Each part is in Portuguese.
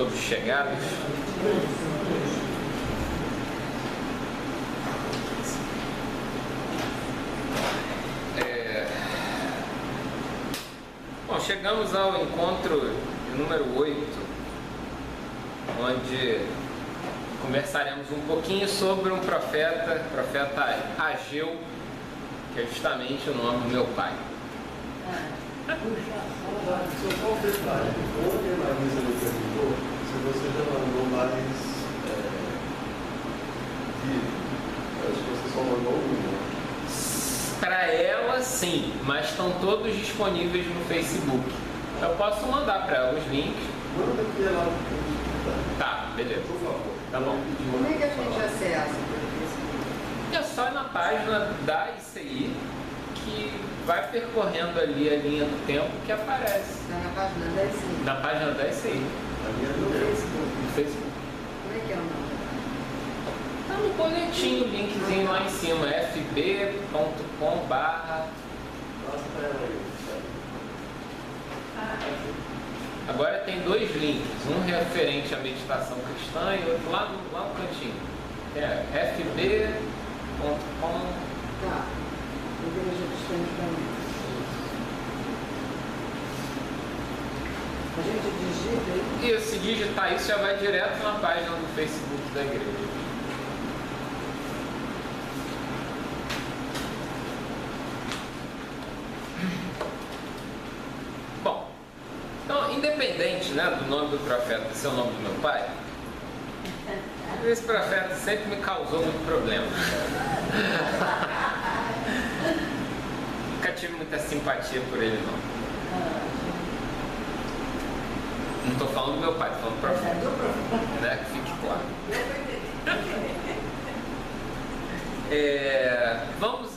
todos chegados. Bom, chegamos ao encontro número 8, onde conversaremos um pouquinho sobre um profeta Ageu, que é justamente o nome do meu pai. Só um detalhe, ontem a Marisa me perguntou se você já mandou mais vídeo. Acho que você só mandou um. Para ela, sim, mas estão todos disponíveis no Facebook. Eu posso mandar para ela os links. Manda aqui lá. Tá, beleza. Por favor. Tá bom. Como é que a gente acessa? É só ir na página da ICI, que vai percorrendo ali a linha do tempo que aparece. Está na página da ICI. Na página da ICI, No Facebook. no Facebook. Como é que é o nome? Tá no boletim, o linkzinho lá em cima, fb.com/. Passa para ela aí. Agora tem dois links, um referente à meditação cristã e outro lá no cantinho. É fb.com. Tá. Igreja Cristã de Caminhos. A gente digita aí. E se digitar isso já vai direto na página do Facebook da igreja. Bom, então independente, né, do nome do profeta ser o nome do meu pai, esse profeta sempre me causou muito problema. Nunca tive muita simpatia por ele, não. Não estou falando do meu pai, estou falando do profeta. Né? Que fique claro. Vamos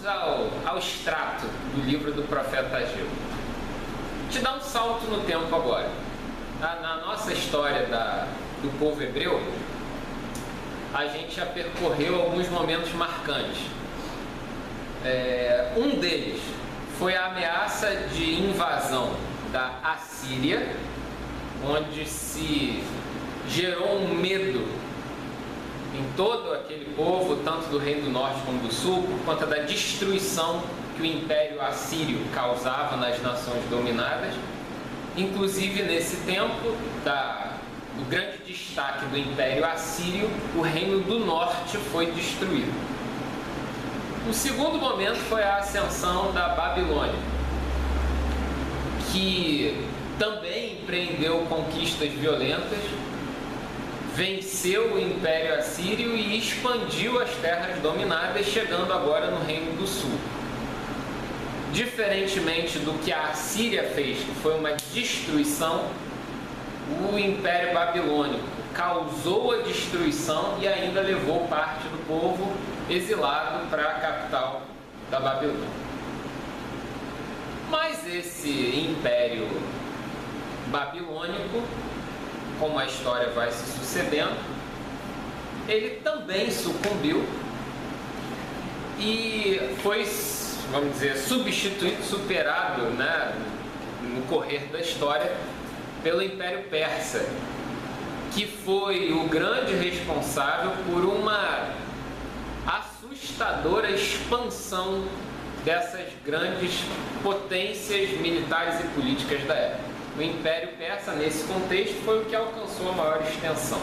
ao extrato do livro do profeta Ageu. Te dar um salto no tempo agora. Na nossa história do povo hebreu, a gente já percorreu alguns momentos marcantes. Um deles foi a ameaça de invasão da Assíria, onde se gerou um medo em todo aquele povo, tanto do Reino do Norte como do Sul, por conta da destruição que o Império Assírio causava nas nações dominadas. Inclusive, nesse tempo do grande destaque do Império Assírio, o Reino do Norte foi destruído. O segundo momento foi a ascensão da Babilônia, que também empreendeu conquistas violentas, venceu o Império Assírio e expandiu as terras dominadas, chegando agora no Reino do Sul. Diferentemente do que a Assíria fez, que foi uma destruição, o Império Babilônico causou a destruição e ainda levou parte do povo exilado para a capital da Babilônia. Mas esse Império Babilônico, como a história vai se sucedendo, ele também sucumbiu e foi, vamos dizer, substituído, superado, né, no correr da história, pelo Império Persa, que foi o grande responsável por uma assustadora expansão dessas grandes potências militares e políticas da época. O Império Persa, nesse contexto, foi o que alcançou a maior extensão.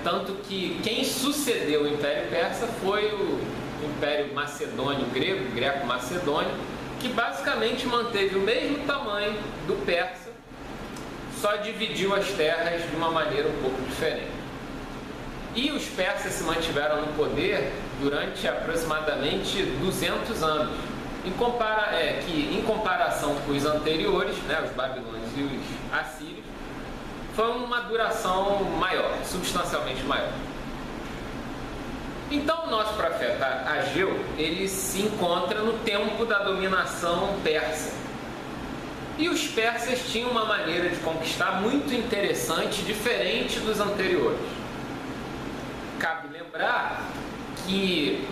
Tanto que quem sucedeu o Império Persa foi o Império Macedônio grego, greco-macedônio, que basicamente manteve o mesmo tamanho do persa, só dividiu as terras de uma maneira um pouco diferente. E os persas se mantiveram no poder durante aproximadamente 200 anos, que em comparação com os anteriores, né, os babilônios e os assírios, foi uma duração maior, substancialmente maior. Então o nosso profeta Ageu, ele se encontra no tempo da dominação persa. E os persas tinham uma maneira de conquistar muito interessante, diferente dos anteriores. Cabe lembrar que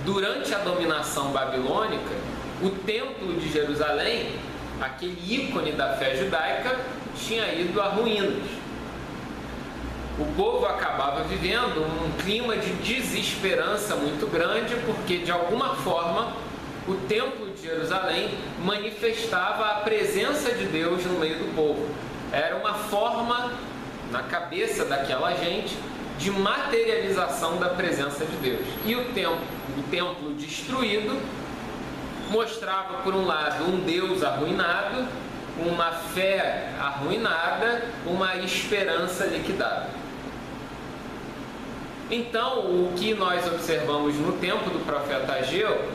durante a dominação babilônica, o templo de Jerusalém, aquele ícone da fé judaica, tinha ido a ruínas. o povo acabava vivendo um clima de desesperança muito grande, porque de alguma forma o Templo de Jerusalém manifestava a presença de Deus no meio do povo. Era uma forma, na cabeça daquela gente, de materialização da presença de Deus. E o templo destruído mostrava, por um lado, um Deus arruinado, uma fé arruinada, uma esperança liquidada. Então, o que nós observamos no tempo do profeta Ageu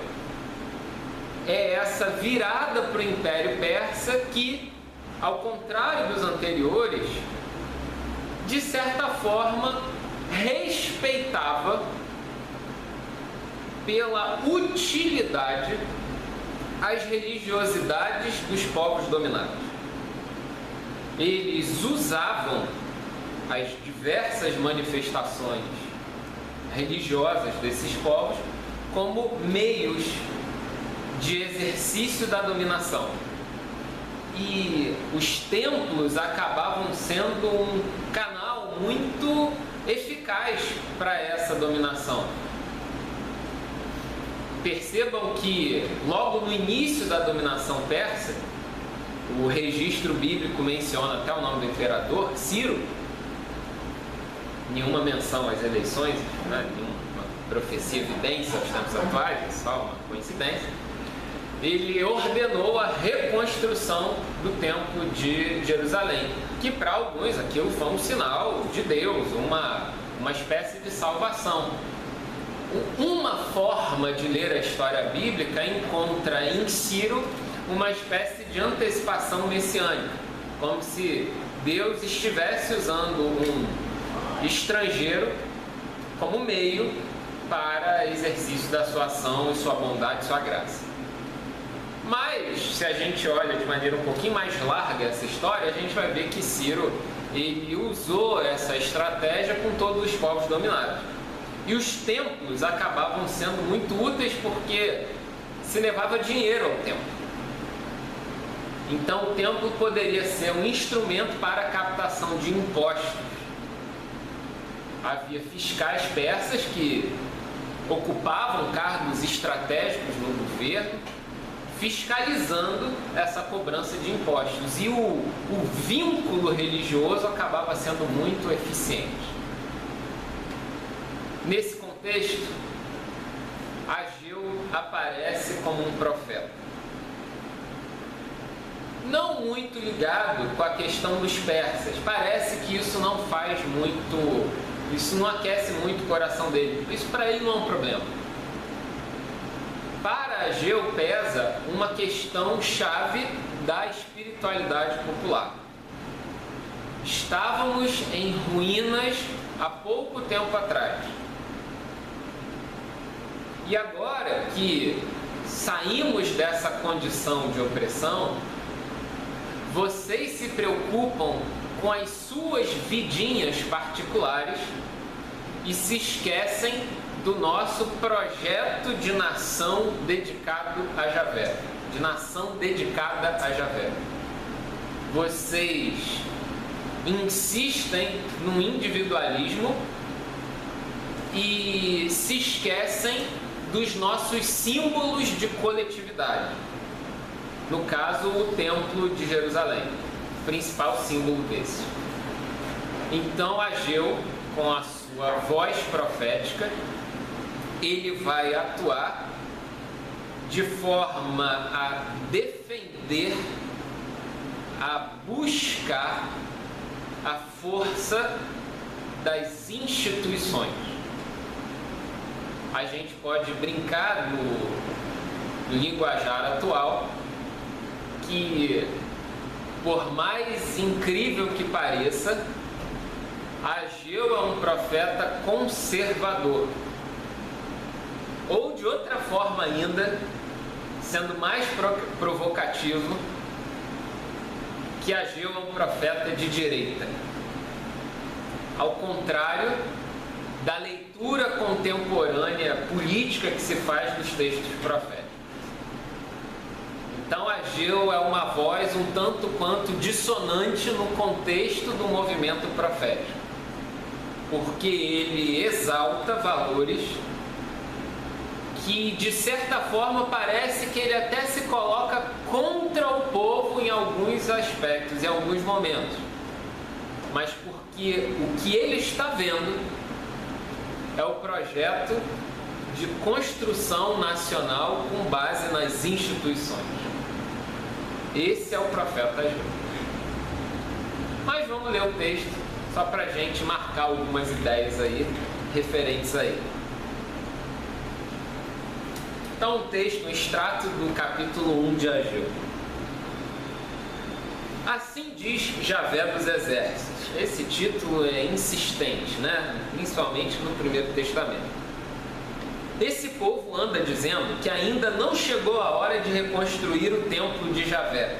é essa virada para o Império Persa que, ao contrário dos anteriores, de certa forma respeitava pela utilidade as religiosidades dos povos dominados. Eles usavam as diversas manifestações religiosas desses povos como meios de exercício da dominação. E os templos acabavam sendo um canal muito eficaz para essa dominação. Percebam que logo no início da dominação persa, o registro bíblico menciona até o nome do imperador, Ciro, nenhuma menção às eleições, né? Nenhuma profecia, evidência aos tempos atuais, é só uma coincidência. Ele ordenou a reconstrução do Templo de Jerusalém, que para alguns aquilo foi um sinal de Deus, uma espécie de salvação. Uma forma de ler a história bíblica encontra em Ciro uma espécie de antecipação messiânica, como se Deus estivesse usando um estrangeiro como meio para exercício da sua ação e sua bondade e sua graça. Mas, se a gente olha de maneira um pouquinho mais larga essa história, a gente vai ver que Ciro ele usou essa estratégia com todos os povos dominados. E os templos acabavam sendo muito úteis porque se levava dinheiro ao templo. Então o templo poderia ser um instrumento para a captação de impostos. Havia fiscais persas que ocupavam cargos estratégicos no governo, fiscalizando essa cobrança de impostos. E o vínculo religioso acabava sendo muito eficiente. Nesse contexto, Ageu aparece como um profeta. Não muito ligado com a questão dos persas. Parece que isso não faz muito, isso não aquece muito o coração dele. Isso para ele não é um problema. Para Ageu pesa uma questão chave da espiritualidade popular. Estávamos em ruínas há pouco tempo atrás. E agora que saímos dessa condição de opressão, vocês se preocupam com as suas vidinhas particulares e se esquecem do nosso projeto de nação dedicado a Javé, de nação dedicada a Javé. Vocês insistem no individualismo e se esquecem dos nossos símbolos de coletividade. No caso, o Templo de Jerusalém, principal símbolo desse. Então, Ageu, com a sua voz profética, ele vai atuar de forma a defender, a buscar a força das instituições. A gente pode brincar no linguajar atual que, por mais incrível que pareça, Ageu é um profeta conservador. Ou de outra forma ainda, sendo mais provocativo, que Ageu é um profeta de direita. Ao contrário da leitura contemporânea política que se faz dos textos proféticos. Então Ageu é uma voz um tanto quanto dissonante no contexto do movimento profético. porque ele exalta valores que, de certa forma, parece que ele até se coloca contra o povo em alguns aspectos, em alguns momentos. Mas porque o que ele está vendo é o projeto de construção nacional com base nas instituições. Esse é o profeta Ageu. Mas vamos ler o texto, só para a gente marcar algumas ideias aí, referentes a ele. Então, um texto, um extrato do capítulo 1 de Ageu. Assim diz Javé dos Exércitos. Esse título é insistente, né? Principalmente no Primeiro Testamento. Esse povo anda dizendo que ainda não chegou a hora de reconstruir o templo de Javé.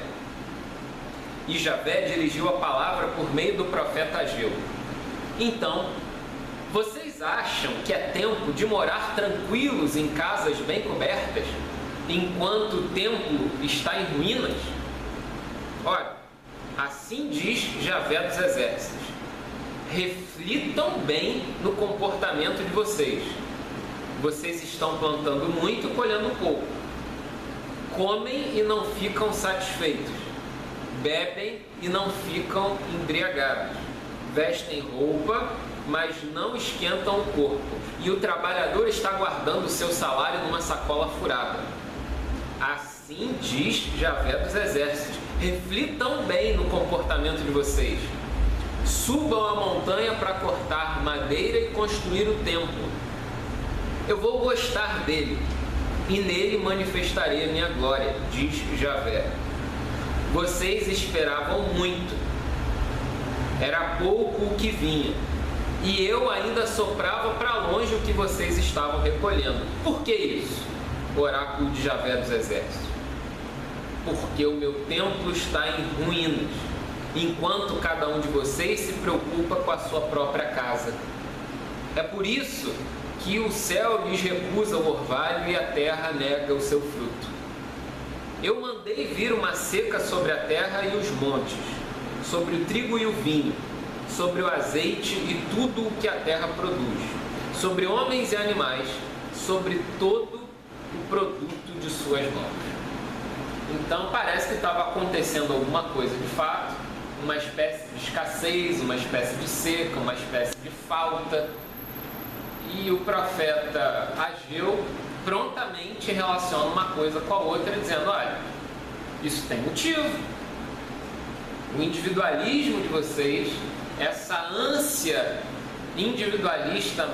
E Javé dirigiu a palavra por meio do profeta Ageu. Então, vocês acham que é tempo de morar tranquilos em casas bem cobertas, enquanto o templo está em ruínas? Olha, assim diz Javé dos Exércitos: reflitam bem no comportamento de vocês. Vocês estão plantando muito e colhendo pouco. Comem e não ficam satisfeitos. Bebem e não ficam embriagados. Vestem roupa, mas não esquentam o corpo. E o trabalhador está guardando o seu salário numa sacola furada. Assim diz Javé dos Exércitos: reflitam bem no comportamento de vocês. Subam a montanha para cortar madeira e construir o templo. Eu vou gostar dele, e nele manifestarei a minha glória, diz Javé. Vocês esperavam muito, era pouco o que vinha, e eu ainda soprava para longe o que vocês estavam recolhendo. Por que isso? Oráculo de Javé dos Exércitos. Porque o meu templo está em ruínas, enquanto cada um de vocês se preocupa com a sua própria casa. É por isso que o céu lhes recusa o orvalho e a terra nega o seu fruto. Eu mandei vir uma seca sobre a terra e os montes, sobre o trigo e o vinho, sobre o azeite e tudo o que a terra produz, sobre homens e animais, sobre todo o produto de suas mãos. Então parece que estava acontecendo alguma coisa de fato, uma espécie de escassez, uma espécie de seca, uma espécie de falta. E o profeta Ageu prontamente relaciona uma coisa com a outra, dizendo: olha, isso tem motivo. O individualismo de vocês, essa ânsia individualista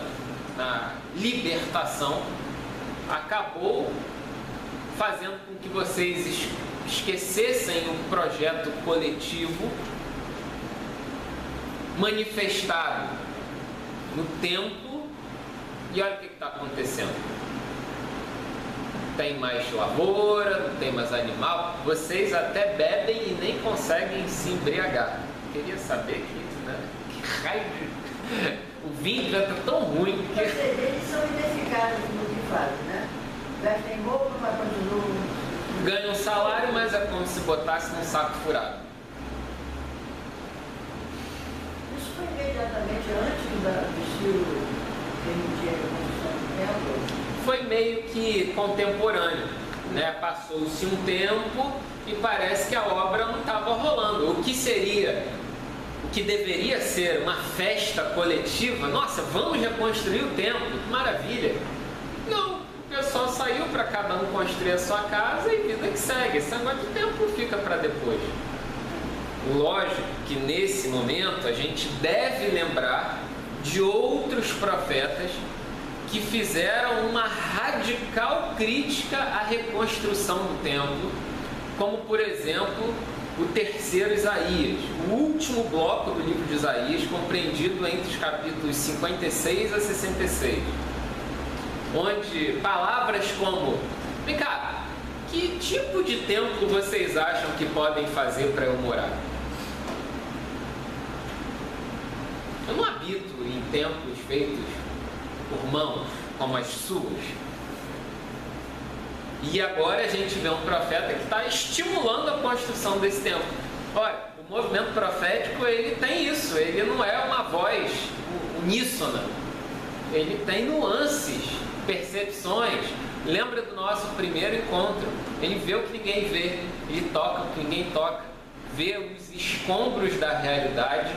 na libertação, acabou fazendo com que vocês esquecessem o projeto coletivo manifestado no tempo. E olha o que está acontecendo. Tem mais lavoura, não tem mais animal. Vocês até bebem e nem conseguem se embriagar. Queria saber que raio de... O vinho já está tão ruim que... Eles são ineficazes no que fazem, né? Vestem roupa, mas continuam... Ganham salário, mas é como se botasse num saco furado. Isso foi imediatamente antes do estilo... Foi meio que contemporâneo, né? Passou-se um tempo e parece que a obra não estava rolando. O que deveria ser uma festa coletiva, nossa, vamos reconstruir o templo, que maravilha. Não, o pessoal saiu para cada um construir a sua casa e vida que segue. Esse negócio de templo fica para depois. Lógico que nesse momento a gente deve lembrar de outros profetas que fizeram uma radical crítica à reconstrução do templo, como por exemplo o terceiro Isaías, o último bloco do livro de Isaías, compreendido entre os capítulos 56 a 66, onde palavras como: vem cá, que tipo de templo vocês acham que podem fazer para eu morar? Eu não habito em templos feitos por mãos como as suas. E agora a gente vê um profeta que está estimulando a construção desse templo. Olha, o movimento profético, ele tem isso, ele não é uma voz uníssona. Ele tem nuances, percepções. Lembra do nosso primeiro encontro? Ele vê o que ninguém vê, ele toca o que ninguém toca, vê os escombros da realidade,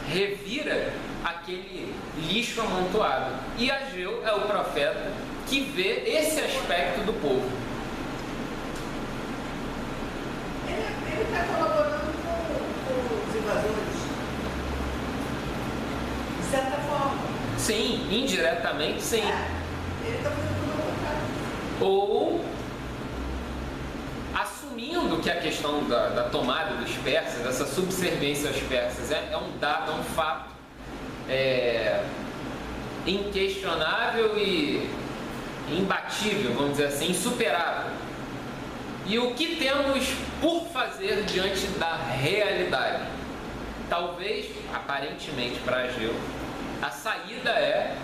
revira aquele lixo amontoado. E Ageu é o profeta que vê esse aspecto do povo. Ele está colaborando com os invasores, de certa forma. Sim, indiretamente sim. Ele está fazendo tudo ao contrário. Ou assumindo que a questão da tomada dos persas, dessa subserviência aos persas, é um dado, é um fato inquestionável e imbatível, vamos dizer assim, insuperável. E o que temos por fazer diante da realidade? Talvez, aparentemente para Ageu, a saída é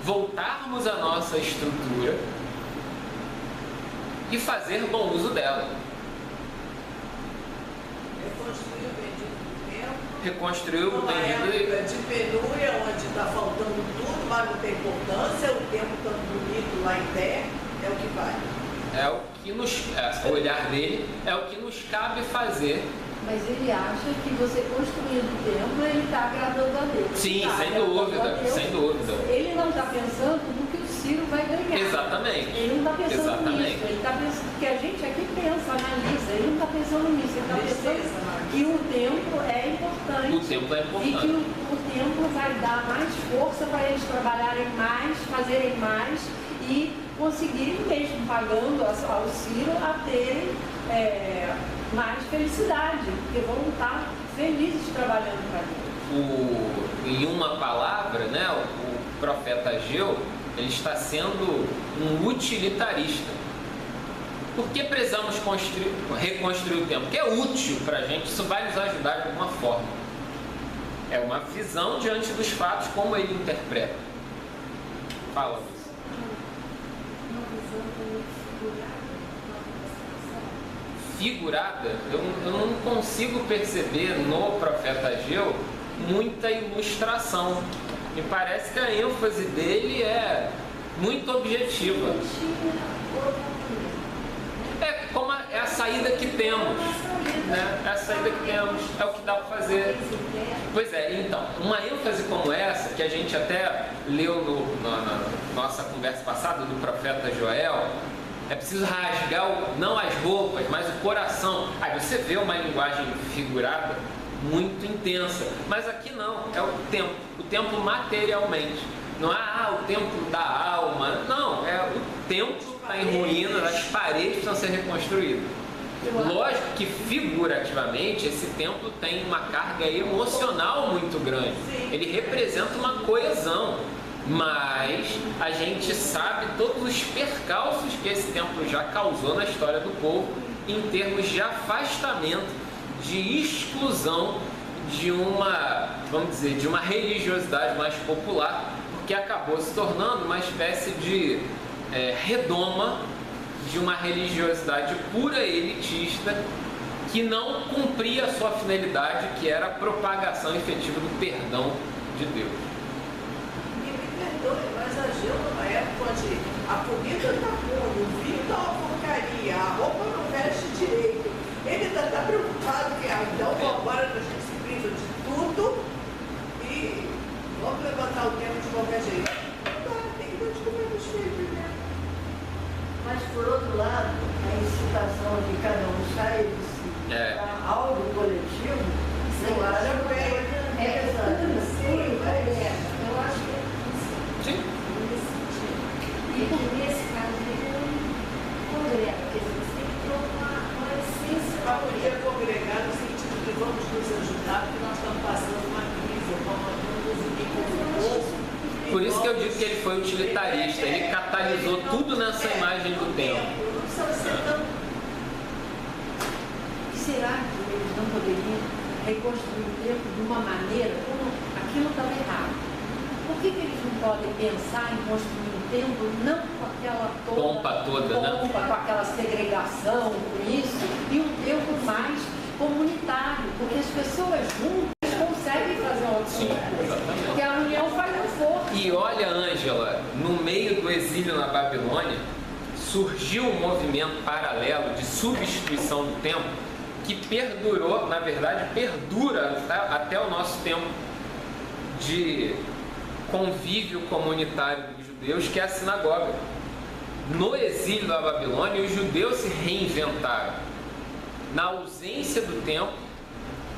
voltarmos à nossa estrutura e fazer bom uso dela. Reconstruir o bendito tempo. Reconstruir o Uma bendito. época de penúria, onde está faltando tudo, mas não tem importância, o tempo tão bonito lá em pé, é o que vale. É o que o olhar dele é o que nos cabe fazer. Mas ele acha que você construindo o templo, ele está agradando a Deus. Sim, Tá sem agradando dúvida, a Deus. sem dúvida. Ele não está pensando no que o Ciro vai ganhar. Exatamente. Ele não está pensando Exatamente. nisso. Ele está pensando, porque a gente aqui pensa, analisa, ele não está pensando nisso. Ele está pensando que o templo é importante. O templo é E que importante. o templo vai dar mais força para eles trabalharem mais, fazerem mais e conseguirem, mesmo pagando ao Ciro, a terem mais felicidade, porque vão estar felizes trabalhando para Deus. Em uma palavra, né, o profeta Ageu, ele está sendo um utilitarista. Por que precisamos reconstruir o templo? Porque é útil para a gente, isso vai nos ajudar de alguma forma. É uma visão diante dos fatos, como ele interpreta. Fala, Luiz. Uma visão também Figurada, eu não consigo perceber no profeta Ageu muita ilustração. Me parece que a ênfase dele é muito objetiva. É a saída que temos, né? É a saída que temos, é o que dá para fazer. Pois é, então, uma ênfase como essa, que a gente até leu na nossa conversa passada do profeta Joel, é preciso rasgar não as roupas, mas o coração. Aí você vê uma linguagem figurada muito intensa, mas aqui não, é o templo materialmente. Não é o templo da alma, não, é o templo está em ruínas, as paredes precisam ser reconstruídas. Lógico que figurativamente esse templo tem uma carga emocional muito grande, ele representa uma coesão. Mas a gente sabe todos os percalços que esse templo já causou na história do povo em termos de afastamento, de exclusão de uma, vamos dizer, de uma religiosidade mais popular, porque acabou se tornando uma espécie de redoma de uma religiosidade pura elitista que não cumpria a sua finalidade, que era a propagação efetiva do perdão de Deus. Mas Ageu, numa época onde a comida está boa, o vinho está uma porcaria, a roupa não veste direito, ele está preocupado que então agora a gente se priva de tudo e vamos levantar o tempo de qualquer jeito. Não, tem que dar de comer dos filhos, né? Mas, por outro lado, a incitação de cada um sair de si para algo coletivo, Eu acho bem. Eu acho que Sim. nesse sentido. E nesse caso, ele não congrega, quer dizer, você tem que ter uma essência Para poder congregar no sentido de vamos nos ajudar, porque nós estamos passando uma crise, uma crise. Por isso que eu digo que ele foi utilitarista, ele catalisou tudo nessa imagem do templo. Não precisa ser tão. Será que eles não poderiam reconstruir o templo de uma maneira como aquilo estava errado? Por que eles não podem pensar em construir um templo não com aquela Pompa toda, né? com aquela segregação, com isso, e um templo mais comunitário, porque as pessoas juntas conseguem fazer uma Sim, coisa. exatamente. Porque a união E olha, Ângela, no meio do exílio na Babilônia, surgiu um movimento paralelo de substituição do templo que perdurou, na verdade, perdura até o nosso tempo de convívio comunitário dos judeus, que é a sinagoga. No exílio da Babilônia, os judeus se reinventaram. Na ausência do templo,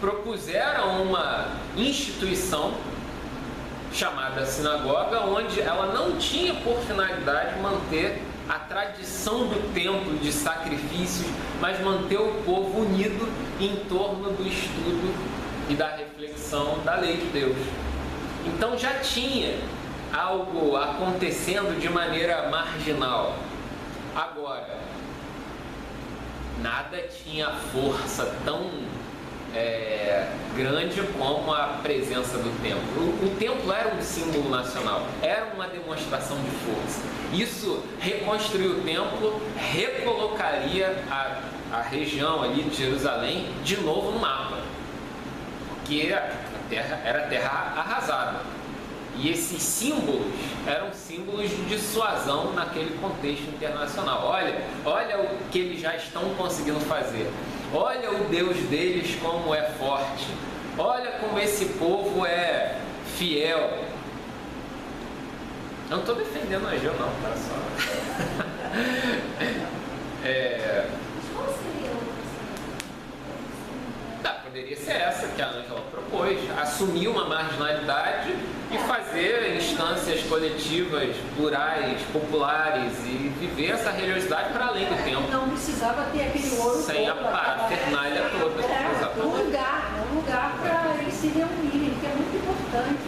propuseram uma instituição chamada sinagoga, onde ela não tinha por finalidade manter a tradição do templo de sacrifícios, mas manter o povo unido em torno do estudo e da reflexão da lei de Deus. Então já tinha algo acontecendo de maneira marginal. Agora, nada tinha força tão grande como a presença do templo. O templo era um símbolo nacional, era uma demonstração de força. Isso reconstruir o templo recolocaria a região ali de Jerusalém de novo no mapa, porque a terra era terra arrasada. E esses símbolos eram símbolos de dissuasão naquele contexto internacional. Olha o que eles já estão conseguindo fazer. Olha o Deus deles como é forte. Olha como esse povo é fiel. Eu não estou defendendo a Ageu, não, tá só. Qual seria Poderia ser essa que a Ângela propôs, assumir uma marginalidade e fazer instâncias coletivas, plurais, populares e viver essa religiosidade para além do tempo. Não precisava ter aquele ouro sem a parafernália toda. Um lugar para eles se reunirem, que é muito importante.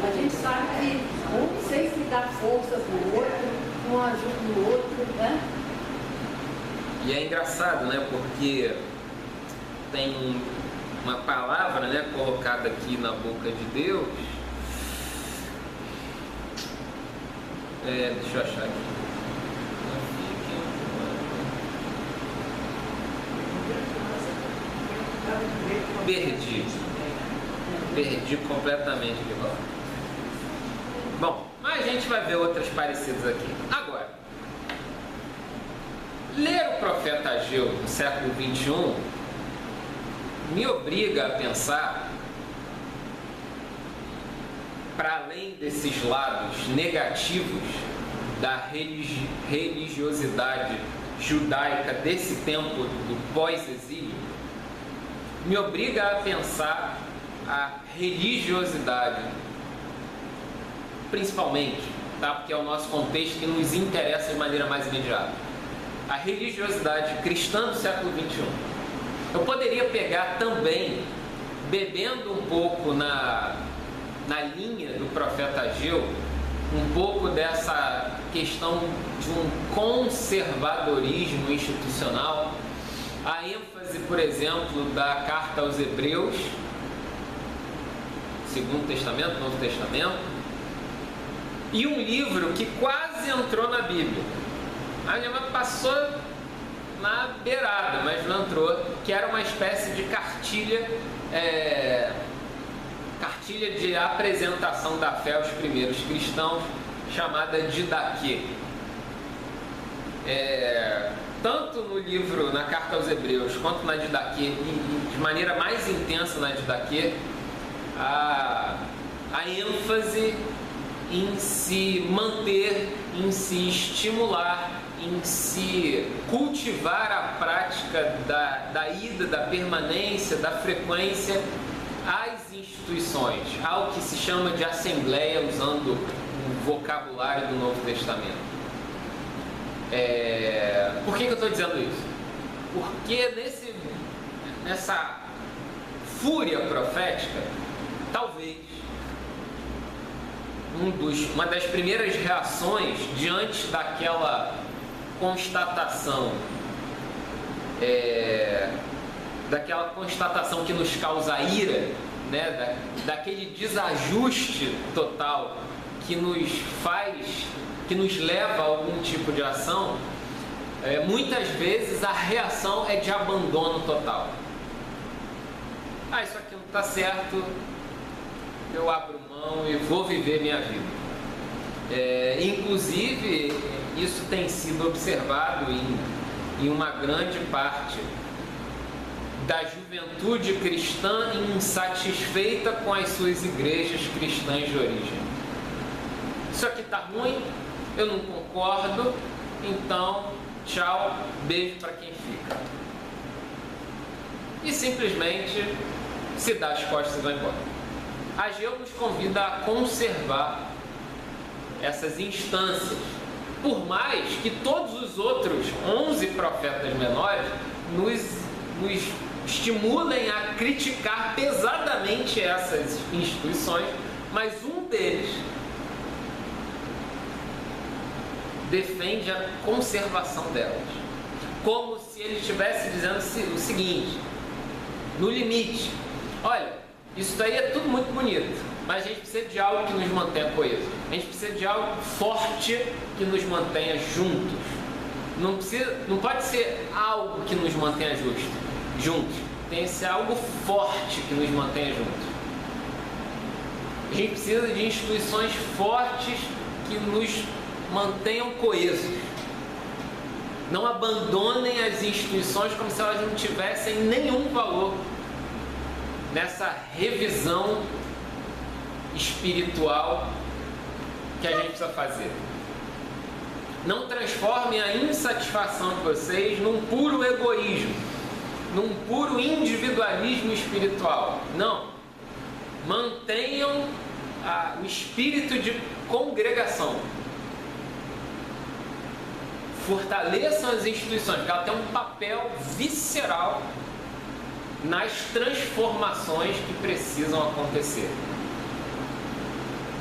A gente sabe que um sempre dá força para o outro, um ajuda o outro, né? E é engraçado, né? Porque tem uma palavra, né, colocada aqui na boca de Deus. Deixa eu achar aqui. Perdi completamente agora. Bom, mas a gente vai ver outras parecidas aqui. Agora, ler o profeta Ageu no século 21 me obriga a pensar, para além desses lados negativos da religiosidade judaica desse tempo do pós-exílio, me obriga a pensar a religiosidade, principalmente, tá? Porque é o nosso contexto que nos interessa de maneira mais imediata. A religiosidade cristã do século XXI. Eu poderia pegar também, bebendo um pouco na linha do profeta Ageu, um pouco dessa questão de um conservadorismo institucional, a ênfase, por exemplo, da carta aos Hebreus, Segundo Testamento, Novo Testamento, e um livro que quase entrou na Bíblia. A minha mãe passou na beirada, mas não entrou, que era uma espécie de cartilha de apresentação da fé aos primeiros cristãos, chamada Didaquê. Tanto no livro, na carta aos Hebreus, quanto na Didaquê, e de maneira mais intensa na Didaquê, a ênfase em se manter, em se estimular, em se cultivar a prática da ida, da permanência, da frequência às instituições, ao que se chama de assembleia, usando o vocabulário do Novo Testamento. Por que eu estou dizendo isso? Porque nessa fúria profética, talvez uma das primeiras reações diante daquela constatação, daquela constatação que nos causa ira, né, daquele desajuste total que nos leva a algum tipo de ação, muitas vezes a reação é de abandono total. Isso aqui não está certo, eu abro mão, gratidão e vou viver minha vida. Inclusive, isso tem sido observado em uma grande parte da juventude cristã insatisfeita com as suas igrejas cristãs de origem. Isso aqui está ruim, eu não concordo, então tchau, beijo para quem fica. E simplesmente se dá as costas e vai embora. Ageu nos convida a conservar essas instâncias, por mais que todos os outros 11 profetas menores nos estimulem a criticar pesadamente essas instituições, mas um deles defende a conservação delas, como se ele estivesse dizendo o seguinte: no limite, olha, isso daí é tudo muito bonito, mas a gente precisa de algo que nos mantenha coeso, a gente precisa de algo forte que nos mantenha juntos. Não pode ser algo que nos mantenha juntos, tem que ser algo forte que nos mantenha juntos. A gente precisa de instituições fortes que nos mantenham coesos. Não abandonem as instituições como se elas não tivessem nenhum valor nessa revisão espiritual que a gente precisa fazer. Não transformem a insatisfação de vocês num puro egoísmo, num puro individualismo espiritual. Não. Mantenham o espírito de congregação. Fortaleçam as instituições, porque ela tem um papel visceral nas transformações que precisam acontecer.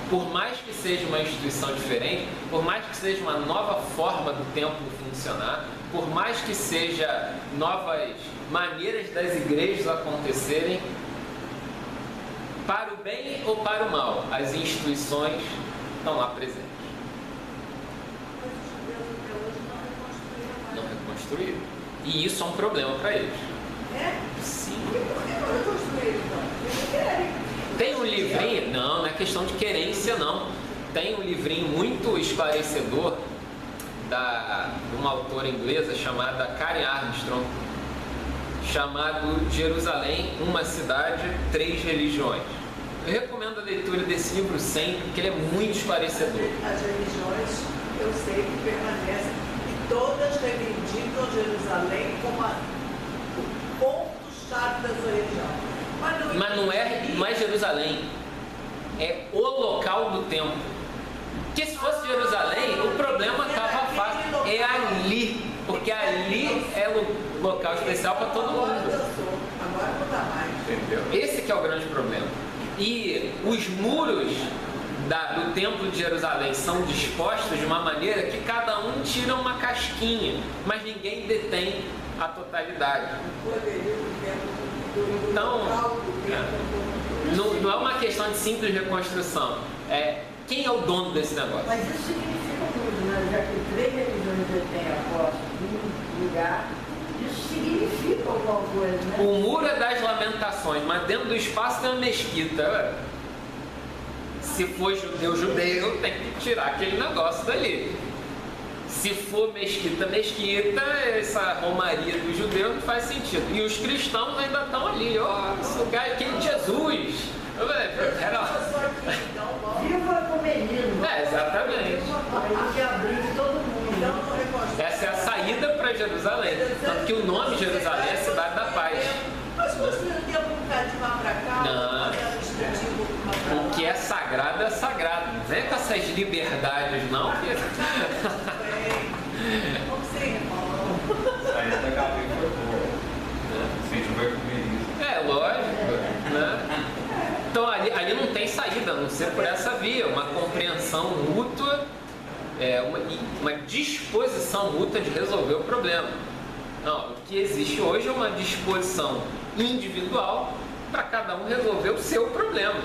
Por mais que seja uma instituição diferente, por mais que seja uma nova forma do templo funcionar, por mais que seja novas maneiras das igrejas acontecerem, para o bem ou para o mal, as instituições estão lá presentes. Não reconstruíram. E isso é um problema para eles. Sim. E por que não reconstruíram então? Eles querem. Tem um livrinho, não é questão de querência não. Tem um livrinho muito esclarecedor de uma autora inglesa chamada Karen Armstrong, chamado Jerusalém, uma cidade, 3 religiões. Eu recomendo a leitura desse livro sempre, porque ele é muito esclarecedor. As religiões, eu sei que permanecem, e todas reivindicam Jerusalém como o ponto-chave da sua religião. Mas não é Jerusalém, é o local do templo. Porque se fosse Jerusalém, o problema estava fácil. É ali, porque ali é o local especial para todo mundo. Agora não dá mais. Entendeu? Esse que é o grande problema. E os muros do templo de Jerusalém são dispostos de uma maneira que cada um tira uma casquinha, mas ninguém detém a totalidade. Então, não é uma questão de simples reconstrução. Quem é o dono desse negócio? Mas isso significa tudo, né? Já que 3 religiões detêm a posse de um lugar, isso significa alguma coisa, né? O muro é das lamentações, mas dentro do espaço tem uma mesquita. Se for judeu, tem que tirar aquele negócio dali. Se for mesquita, essa romaria do judeu não faz sentido. E os cristãos ainda estão ali, esse lugar aqui é de Jesus. Viva o ecumenismo. Exatamente. Aí que abriu todo mundo. Essa é a saída para Jerusalém. Tanto que o nome Jerusalém é a cidade da paz. Mas construir o templo um bocado de lá para cá, não. O que é sagrado é sagrado. Não vem com essas liberdades, não. Como você, irmão? Saída da cabeça foi boa. Se tiver comigo. Lógico. Né? Então ali não tem saída, a não ser por essa via. Uma compreensão mútua, uma disposição mútua de resolver o problema. Não, o que existe hoje é uma disposição individual para cada um resolver o seu problema.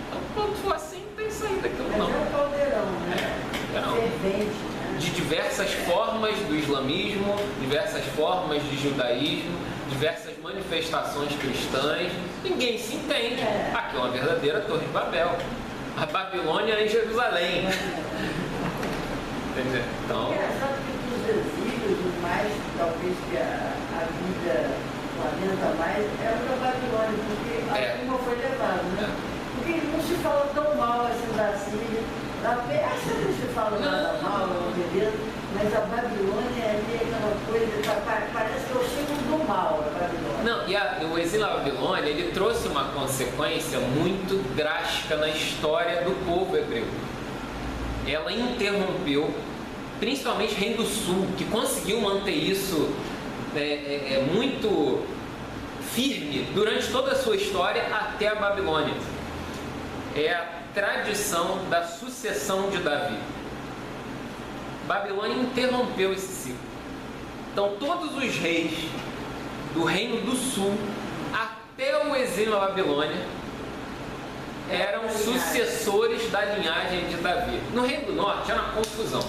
Então, quando for assim, não tem saída aquilo não. Mas é um caldeirão, né? Fervente, né? De diversas formas do islamismo, diversas formas de judaísmo, diversas manifestações cristãs, ninguém se entende. Aqui é uma verdadeira Torre de Babel. A Babilônia é em Jerusalém. Entendeu? Então... É engraçado que dos exílios, os mais, talvez que a vida lamenta mais, é o da Babilônia, porque a turma foi levada, né? Porque não se fala tão mal assim da Síria, da Pérsia não se fala nada mal, beleza, mas a Babilônia é aquela coisa, parece que é o símbolo do mal, a Babilônia. Não, e o exílio da Babilônia, ele trouxe uma consequência muito drástica na história do povo hebreu. Ela interrompeu, principalmente o Reino do Sul, que conseguiu manter isso muito firme durante toda a sua história até a Babilônia. É a tradição da sucessão de Davi. Babilônia interrompeu esse ciclo. Então todos os reis do Reino do Sul até o exílio da Babilônia eram sucessores da linhagem de Davi. No Reino do Norte era uma confusão.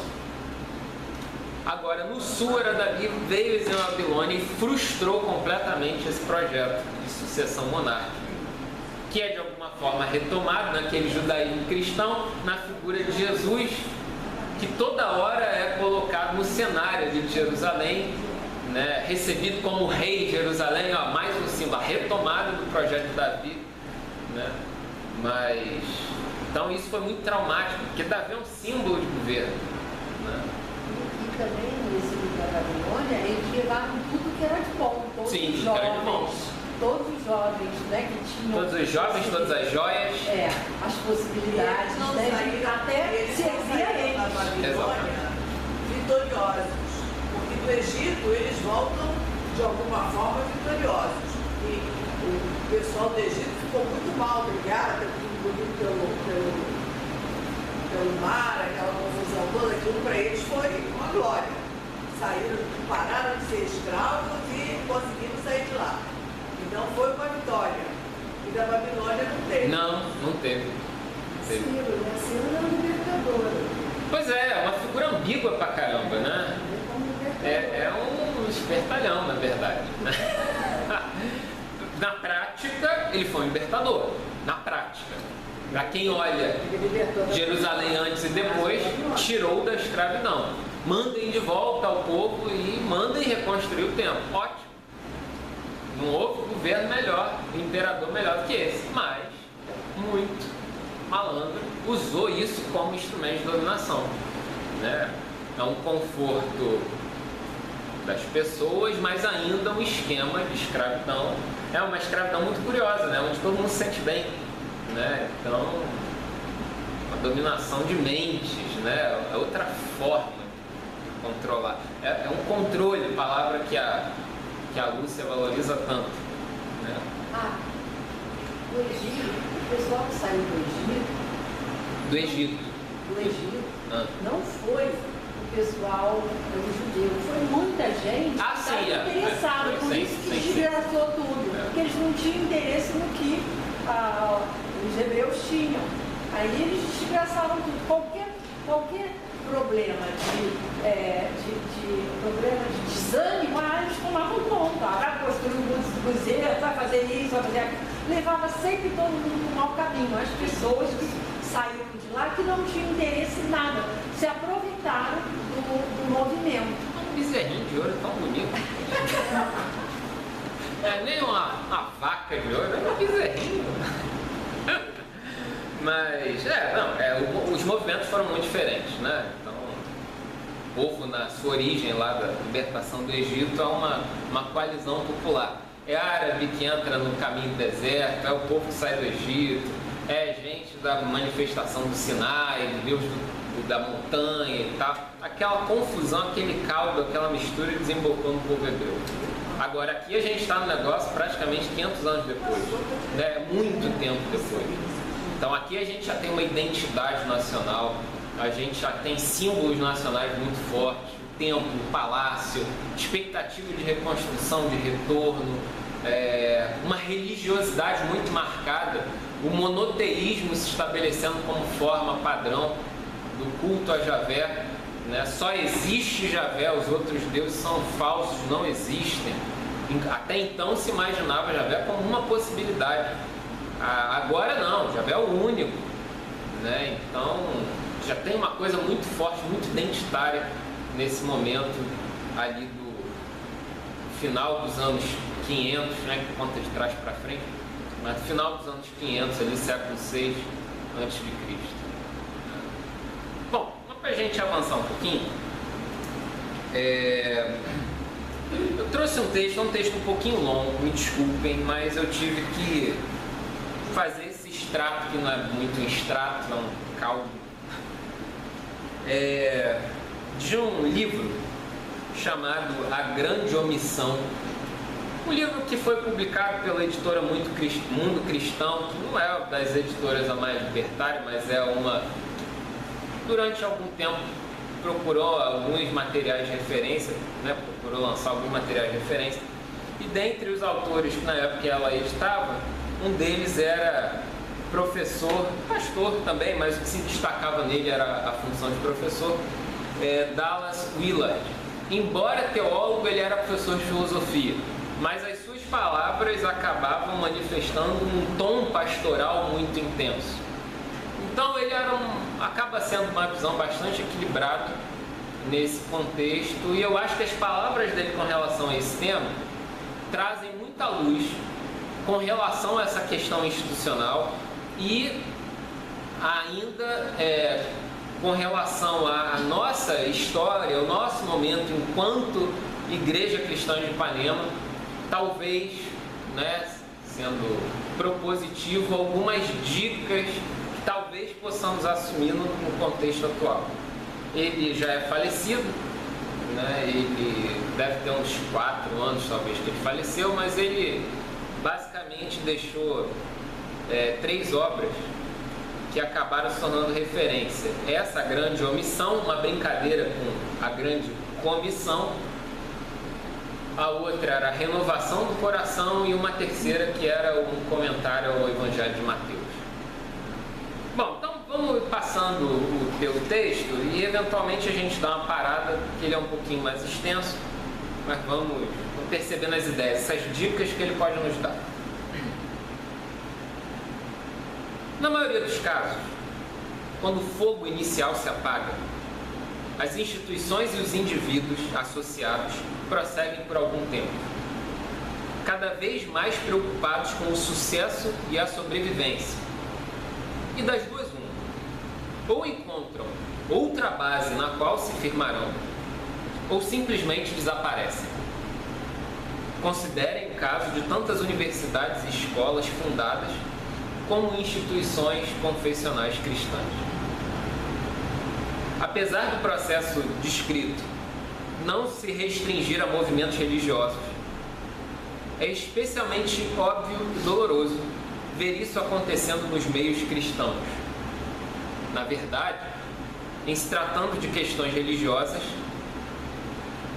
Agora, no Sul era Davi, veio o exílio da Babilônia e frustrou completamente esse projeto de sucessão monárquica, que é de alguma forma retomado naquele judaísmo cristão, na figura de Jesus, que toda hora é colocado no cenário de Jerusalém, né, recebido como rei de Jerusalém, ó, mais um símbolo, a retomada do projeto de Davi, né? Mas, então isso foi muito traumático, porque Davi é um símbolo de governo, né? E também nesse lugar da Babilônia, eles levaram tudo que era de bom, todos Sim, os jovens, era de bom. todos os jovens, né, que tinham... Todos os jovens, todas as joias. As possibilidades, né, de até servir a eles. Da Babilônia vitoriosos, porque do Egito eles voltam de alguma forma vitoriosos. E o pessoal do Egito ficou muito mal, obrigado, pelo mar, aquela confusão toda, aquilo para eles foi uma glória. Saíram, pararam de ser escravos e conseguiram sair de lá. Então foi uma vitória. E da Babilônia não teve. Não teve. Ciro, né? Ciro é um libertador. Pois é uma figura ambígua pra caramba, né? É um espertalhão, na verdade. Na prática, ele foi um libertador. Na prática. Para quem olha Jerusalém antes e depois, tirou da escravidão. Mandem de volta ao povo e mandem reconstruir o templo. Ótimo. Não houve governo melhor, imperador melhor do que esse. Mas, muito malandro, usou isso como instrumento de dominação. Né? É um conforto das pessoas, mas ainda um esquema de escravidão. É uma escravidão muito curiosa, né? Onde todo mundo se sente bem. Né? Então, uma dominação de mentes, né? É outra forma de controlar. É um controle, palavra que a Lúcia valoriza tanto. Né? O Egito, o pessoal que saiu do Egito não foi o pessoal judeu, foi muita gente que estava interessada, por isso que desgraçou tudo, porque eles não tinham interesse no que os hebreus tinham. Aí eles desgraçavam tudo. Qualquer problema de desânimo, eles tomavam conta. Vai construir um museu, vai fazer isso, vai fazer aquilo. Levava sempre todo mundo para o mau caminho. As pessoas que saíram de lá que não tinham interesse em nada, se aproveitaram do movimento. Um bezerrinho de ouro tão bonito. Nem uma vaca de ouro, é um bezerrinho. Mas, os movimentos foram muito diferentes, né? Então, o povo, na sua origem lá da libertação do Egito, é uma coalizão popular. É árabe que entra no caminho do deserto, é o povo que sai do Egito, é gente da manifestação do Sinai, do Deus da montanha e tal. Aquela confusão, aquele caldo, aquela mistura desembocou no povo hebreu. Agora, aqui a gente está no negócio praticamente 500 anos depois, né? Muito tempo depois. Então aqui a gente já tem uma identidade nacional, a gente já tem símbolos nacionais muito fortes, o templo, o palácio, expectativa de reconstrução, de retorno, uma religiosidade muito marcada, o monoteísmo se estabelecendo como forma padrão do culto a Javé, né? Só existe Javé, os outros deuses são falsos, não existem. Até então se imaginava Javé como uma possibilidade. Agora não, Javé é o único, né? Então já tem uma coisa muito forte, muito identitária nesse momento ali do final dos anos 500, né, que conta de trás para frente, mas no final dos anos 500, ali século VI antes de Cristo. Bom, para a gente avançar um pouquinho, eu trouxe um texto um pouquinho longo, me desculpem, mas eu tive que fazer esse extrato, que não é muito um extrato, é um caldo, de um livro chamado A Grande Omissão. Um livro que foi publicado pela editora Mundo Cristão, que não é das editoras a mais libertária, mas é uma, durante algum tempo, procurou alguns materiais de referência, né? Procurou lançar alguns materiais de referência, e dentre os autores que na época ela editava, um deles era professor, pastor também, mas o que se destacava nele era a função de professor, Dallas Willard. Embora teólogo, ele era professor de filosofia, mas as suas palavras acabavam manifestando um tom pastoral muito intenso. Então ele acaba sendo uma visão bastante equilibrada nesse contexto, e eu acho que as palavras dele com relação a esse tema trazem muita luz com relação a essa questão institucional e ainda com relação à nossa história, o nosso momento enquanto Igreja Cristã de Ipanema, talvez, né, sendo propositivo, algumas dicas que talvez possamos assumir no contexto atual. Ele já é falecido, né, ele deve ter uns 4 anos talvez que ele faleceu, mas ele basicamente deixou 3 obras que acabaram se tornando referência. Essa Grande Omissão, uma brincadeira com a Grande Comissão. A outra era a Renovação do Coração, e uma terceira que era um comentário ao Evangelho de Mateus. Bom, então vamos passando o teu texto e eventualmente a gente dá uma parada, porque ele é um pouquinho mais extenso, mas vamos percebendo as ideias, essas dicas que ele pode nos dar. Na maioria dos casos, quando o fogo inicial se apaga, as instituições e os indivíduos associados prosseguem por algum tempo, cada vez mais preocupados com o sucesso e a sobrevivência. E das duas, uma: ou encontram outra base na qual se firmarão, ou simplesmente desaparecem. Considerem o caso de tantas universidades e escolas fundadas como instituições confessionais cristãs. Apesar do processo descrito não se restringir a movimentos religiosos, é especialmente óbvio e doloroso ver isso acontecendo nos meios cristãos. Na verdade, em se tratando de questões religiosas,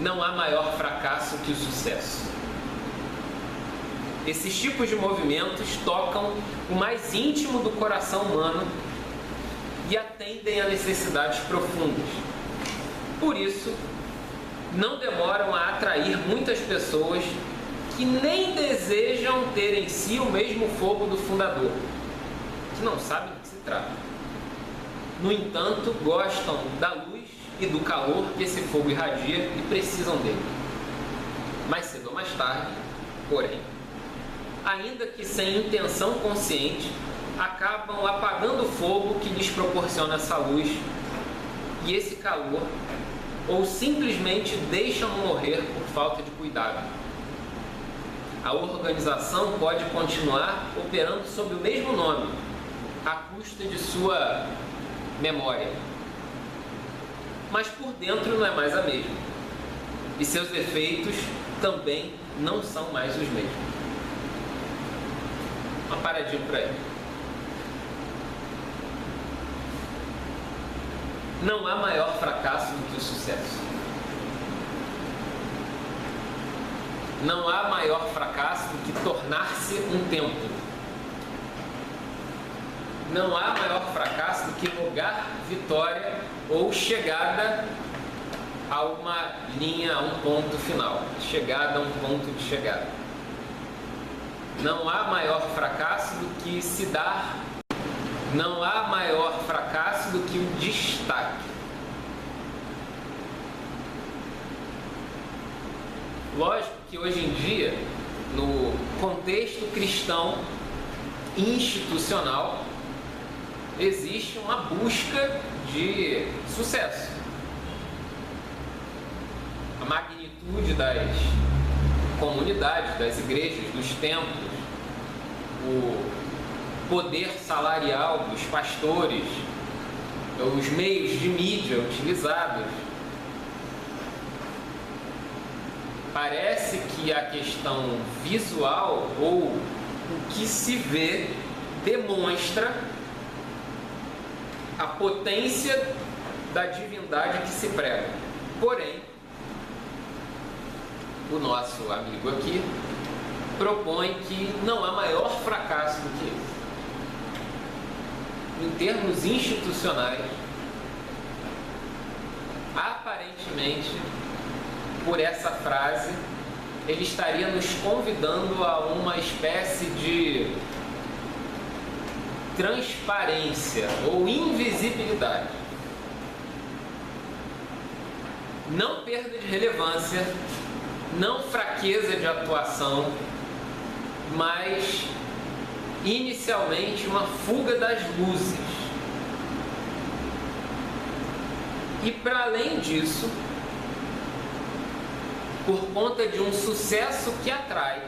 não há maior fracasso que o sucesso. Esses tipos de movimentos tocam o mais íntimo do coração humano e atendem a necessidades profundas. Por isso, não demoram a atrair muitas pessoas que nem desejam ter em si o mesmo fogo do fundador, que não sabem do que se trata. No entanto, gostam da luz e do calor que esse fogo irradia e precisam dele. Mais cedo ou mais tarde, porém, ainda que sem intenção consciente, acabam apagando o fogo que lhes proporciona essa luz e esse calor, ou simplesmente deixam morrer por falta de cuidado. A organização pode continuar operando sob o mesmo nome, à custa de sua memória, mas por dentro não é mais a mesma, e seus efeitos também não são mais os mesmos. Uma paradinha por aí. Não há maior fracasso do que o sucesso. Não há maior fracasso do que tornar-se um templo. Não há maior fracasso do que lograr vitória ou chegada a uma linha, a um ponto final. Chegada a um ponto de chegada. Não há maior fracasso do que se dar Não há maior fracasso do que o destaque. Lógico que hoje em dia, no contexto cristão institucional, existe uma busca de sucesso. A magnitude das comunidades, das igrejas, dos templos, o poder salarial dos pastores, os meios de mídia utilizados. Parece que a questão visual ou o que se vê demonstra a potência da divindade que se prega. Porém, o nosso amigo aqui propõe que não há maior fracasso do que esse. Em termos institucionais, aparentemente, por essa frase, ele estaria nos convidando a uma espécie de transparência ou invisibilidade. Não perda de relevância, não fraqueza de atuação, mas inicialmente uma fuga das luzes. E para além disso, por conta de um sucesso que atrai,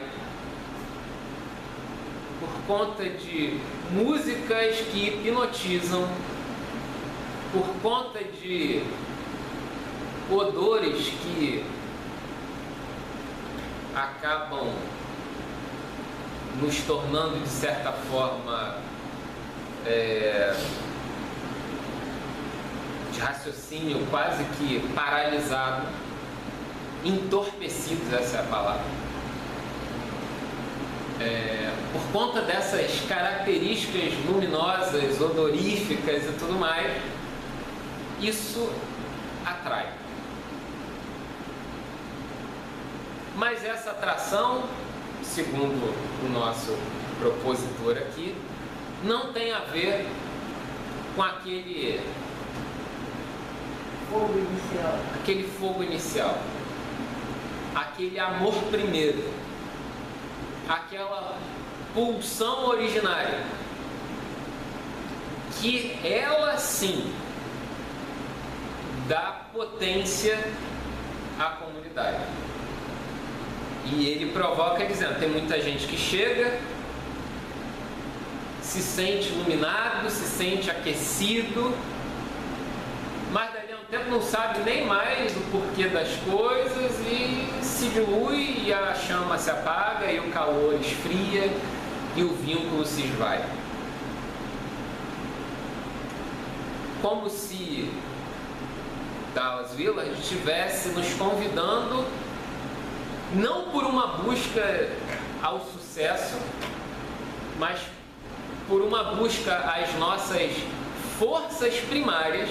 por conta de músicas que hipnotizam, por conta de odores que acabam nos tornando, de certa forma, de raciocínio quase que paralisado, entorpecidos, essa é a palavra. Por conta dessas características luminosas, odoríficas e tudo mais, isso atrai. Mas essa atração, segundo o nosso propositor aqui, não tem a ver com aquele fogo inicial, aquele amor primeiro, aquela pulsão originária, que ela sim dá potência à comunidade. E ele provoca dizendo, tem muita gente que chega, se sente iluminado, se sente aquecido, mas dali a um tempo não sabe nem mais o porquê das coisas e se dilui e a chama se apaga e o calor esfria e o vínculo se esvai. Como se Dallas Willard estivesse nos convidando não por uma busca ao sucesso, mas por uma busca às nossas forças primárias,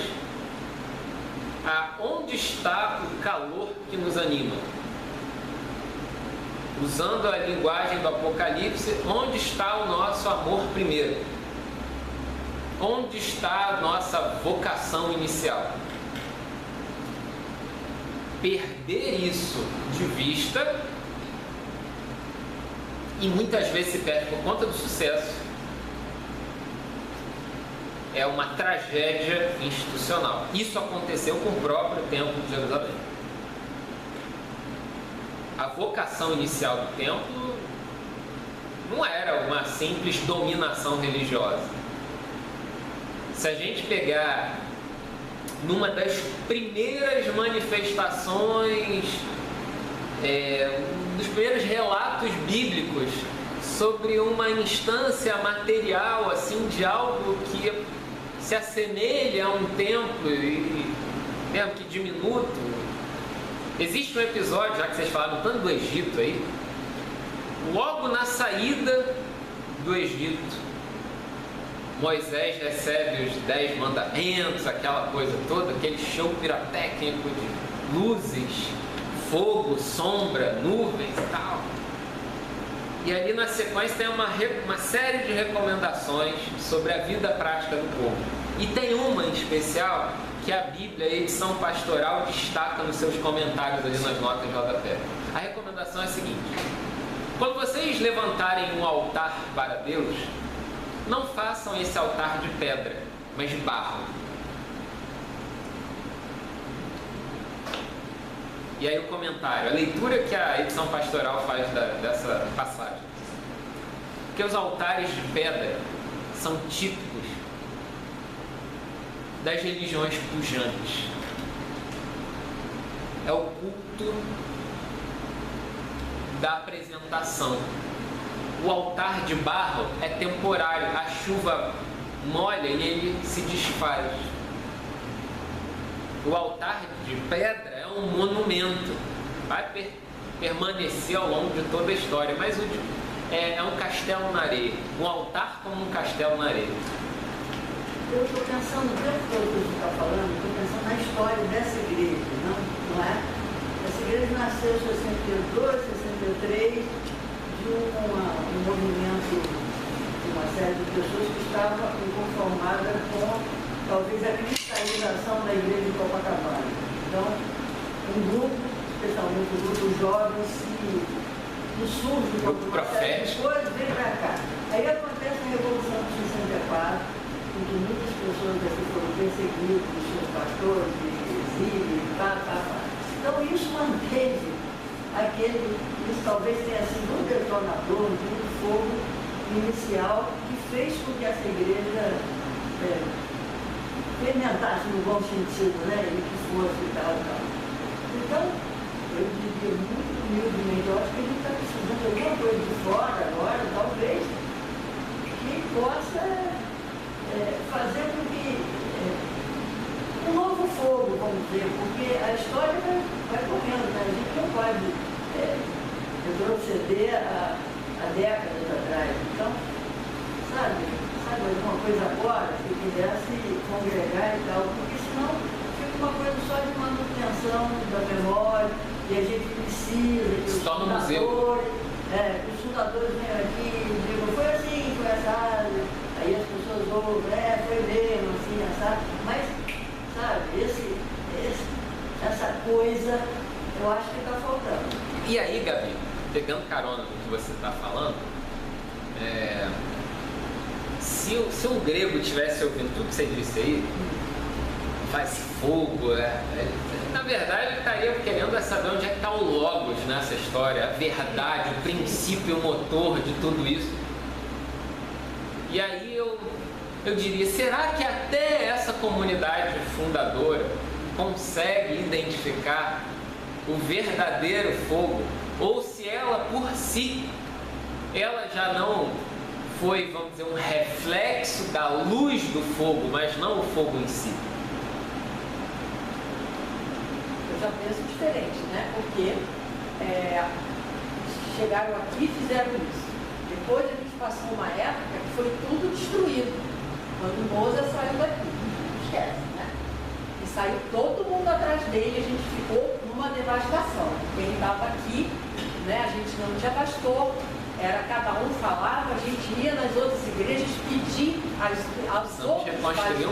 aonde está o calor que nos anima. Usando a linguagem do Apocalipse, onde está o nosso amor primeiro? Onde está a nossa vocação inicial? Perder isso de vista, e muitas vezes se perde por conta do sucesso, é uma tragédia institucional. Isso aconteceu com o próprio Templo de Jerusalém. A vocação inicial do templo não era uma simples dominação religiosa. Se a gente pegar numa das primeiras manifestações, dos primeiros relatos bíblicos sobre uma instância material, assim, de algo que se assemelha a um templo, e mesmo que diminuto. Existe um episódio, já que vocês falaram tanto do Egito aí, logo na saída do Egito, Moisés recebe os 10 mandamentos, aquela coisa toda, aquele show pirotécnico de luzes, fogo, sombra, nuvens e tal. E ali na sequência tem uma série de recomendações sobre a vida prática do povo. E tem uma em especial que a Bíblia, a edição pastoral, destaca nos seus comentários ali nas notas de rodapé. A recomendação é a seguinte: quando vocês levantarem um altar para Deus, não façam esse altar de pedra, mas de barro. E aí o comentário, a leitura que a edição pastoral faz dessa passagem. Porque os altares de pedra são típicos das religiões pujantes. É o culto da apresentação. O altar de barro é temporário, a chuva molha e ele se desfaz. O altar de pedra é um monumento, vai permanecer ao longo de toda a história, mas é um castelo na areia, um altar como um castelo na areia. Eu estou pensando, o tempo todo que você está falando, estou pensando na história dessa igreja, não é? Essa igreja nasceu em 62, 63, de um movimento de uma série de pessoas que estavam inconformadas com talvez a cristalização da igreja de Copacabana. Então, um grupo, especialmente o grupo jovem, no surge de uma série de coisas, vem para cá. Aí acontece a Revolução de 64, em que muitas pessoas aqui foram perseguidas, os seus pastores, exílio, Então, isso manteve isso talvez tenha sido um detonador de um fogo inicial que fez com que essa igreja fermentasse no bom sentido, né? E que fosse e tal. Então, eu diria muito humildemente, eu acho que a gente está precisando de alguma coisa de fora agora, talvez, que possa fazer com que um novo fogo, vamos dizer, porque a história vai correndo, né? A gente não pode retroceder a décadas atrás. Então, sabe alguma coisa agora, se quisesse congregar e tal, porque senão fica uma coisa só de manutenção da memória, e a gente precisa que os fundadores venham aqui e digam, foi assim, foi assado, aí as pessoas vão, foi mesmo, assim, assado, mas, sabe, essa coisa, eu acho que está faltando. E aí, Gabi, pegando carona no que você está falando, se um grego tivesse ouvindo tudo que você disse aí, faz fogo, na verdade ele estaria querendo saber onde é que está o logos nessa história, a verdade, o princípio, o motor de tudo isso. E aí eu diria, será que até essa comunidade fundadora consegue identificar o verdadeiro fogo? Ou se ela por si, ela já não foi, vamos dizer, um reflexo da luz do fogo, mas não o fogo em si? Eu já penso diferente, né? Porque chegaram aqui e fizeram isso. Depois a gente passou uma época que foi tudo destruído. Quando Mozart saiu daqui, esquece, né? E saiu todo mundo atrás dele, a gente ficou numa devastação. Ele estava aqui, né? A gente não tinha pastor, cada um falava, a gente ia nas outras igrejas pedir aos outros pastores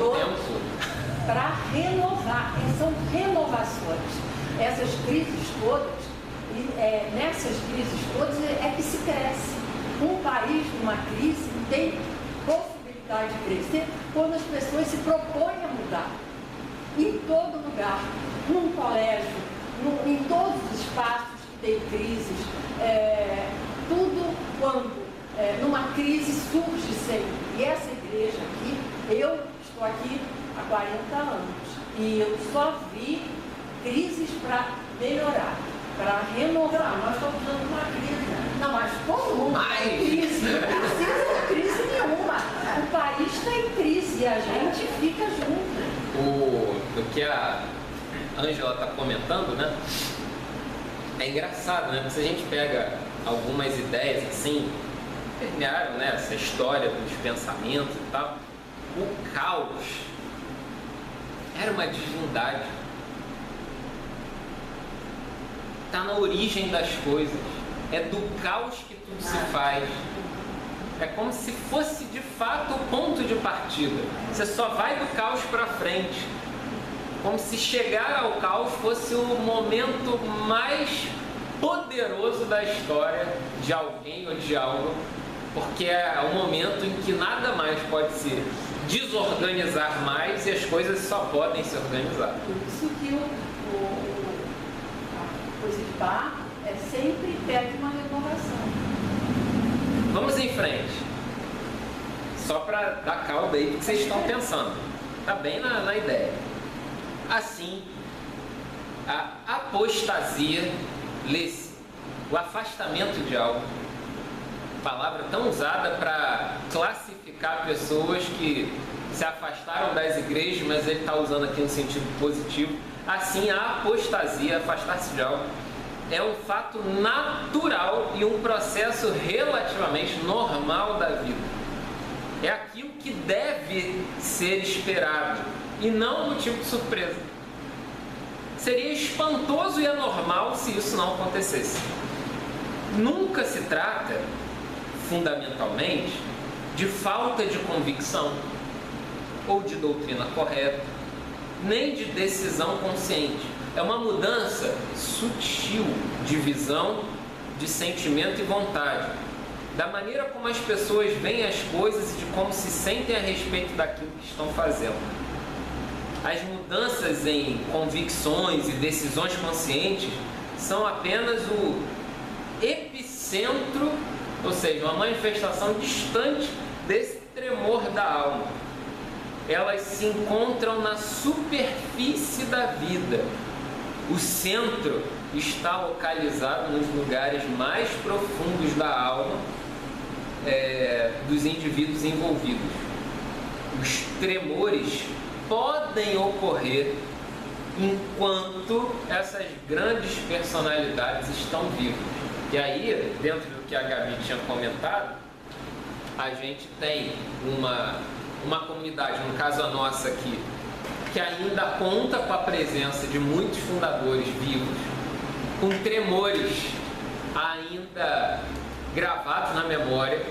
para renovar. São renovações. Essas crises todas, nessas crises todas é que se cresce. Um país numa crise tem possibilidade de crescer quando as pessoas se propõem a mudar. Em todo lugar, num colégio, em todos os espaços que tem crises, tudo quando numa crise surge sempre. E essa igreja aqui, eu estou aqui há 40 anos e eu só vi crises para melhorar, para renovar. Nós estamos usando uma crise. Não, mas todo mundo está em crise. Não precisa de crise nenhuma. O país está em crise e a gente fica junto. O que a Ângela está comentando, né? É engraçado, né? Porque se a gente pega algumas ideias assim, permearam, né, essa história dos pensamentos e tal, o caos era uma divindade. Está na origem das coisas. É do caos que tudo se faz. É como se fosse de fato o ponto de partida. Você só vai do caos para frente. Como se chegar ao caos fosse o momento mais poderoso da história de alguém ou de algo, porque é o momento em que nada mais pode se desorganizar mais e as coisas só podem se organizar. Por isso que a coisa de Bach sempre pede uma renovação. Vamos em frente. Só para dar calma aí do que vocês estão pensando. Está bem na ideia. Assim, a apostasia, lê-se, o afastamento de algo, palavra tão usada para classificar pessoas que se afastaram das igrejas, mas ele está usando aqui no sentido positivo. Assim, a apostasia, afastar-se de algo, é um fato natural e um processo relativamente normal da vida. É aquilo que deve ser esperado e não motivo de surpresa. Seria espantoso e anormal se isso não acontecesse. Nunca se trata, fundamentalmente, de falta de convicção ou de doutrina correta, nem de decisão consciente. É uma mudança sutil de visão, de sentimento e vontade, da maneira como as pessoas veem as coisas e de como se sentem a respeito daquilo que estão fazendo. As mudanças em convicções e decisões conscientes são apenas o epicentro, ou seja, uma manifestação distante desse tremor da alma. Elas se encontram na superfície da vida. O centro está localizado nos lugares mais profundos da alma dos indivíduos envolvidos. Os tremores podem ocorrer enquanto essas grandes personalidades estão vivas. E aí, dentro do que a Gabi tinha comentado, a gente tem uma comunidade, no caso a nossa aqui, que ainda conta com a presença de muitos fundadores vivos, com tremores ainda gravados na memória,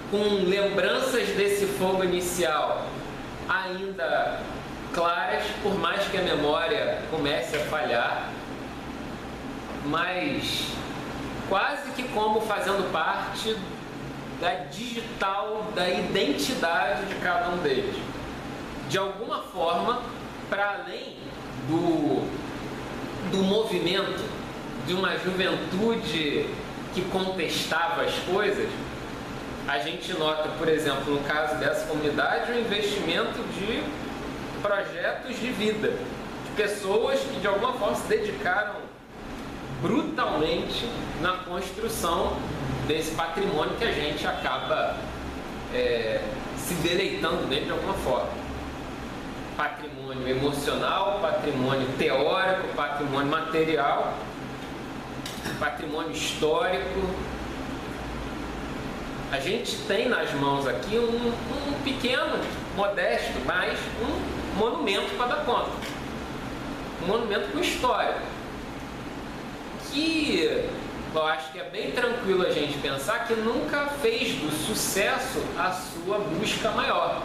com lembranças desse fogo inicial ainda claras, por mais que a memória comece a falhar, mas quase que como fazendo parte da digital, da identidade de cada um deles. De alguma forma, para além do movimento de uma juventude que contestava as coisas, a gente nota, por exemplo, no caso dessa comunidade, o investimento de projetos de vida, de pessoas que de alguma forma se dedicaram brutalmente na construção desse patrimônio que a gente acaba se deleitando dele de alguma forma. Patrimônio emocional, patrimônio teórico, patrimônio material, patrimônio histórico. A gente tem nas mãos aqui um pequeno, modesto, mas um monumento para dar conta. Um monumento com história. Que eu acho que é bem tranquilo a gente pensar que nunca fez do sucesso a sua busca maior.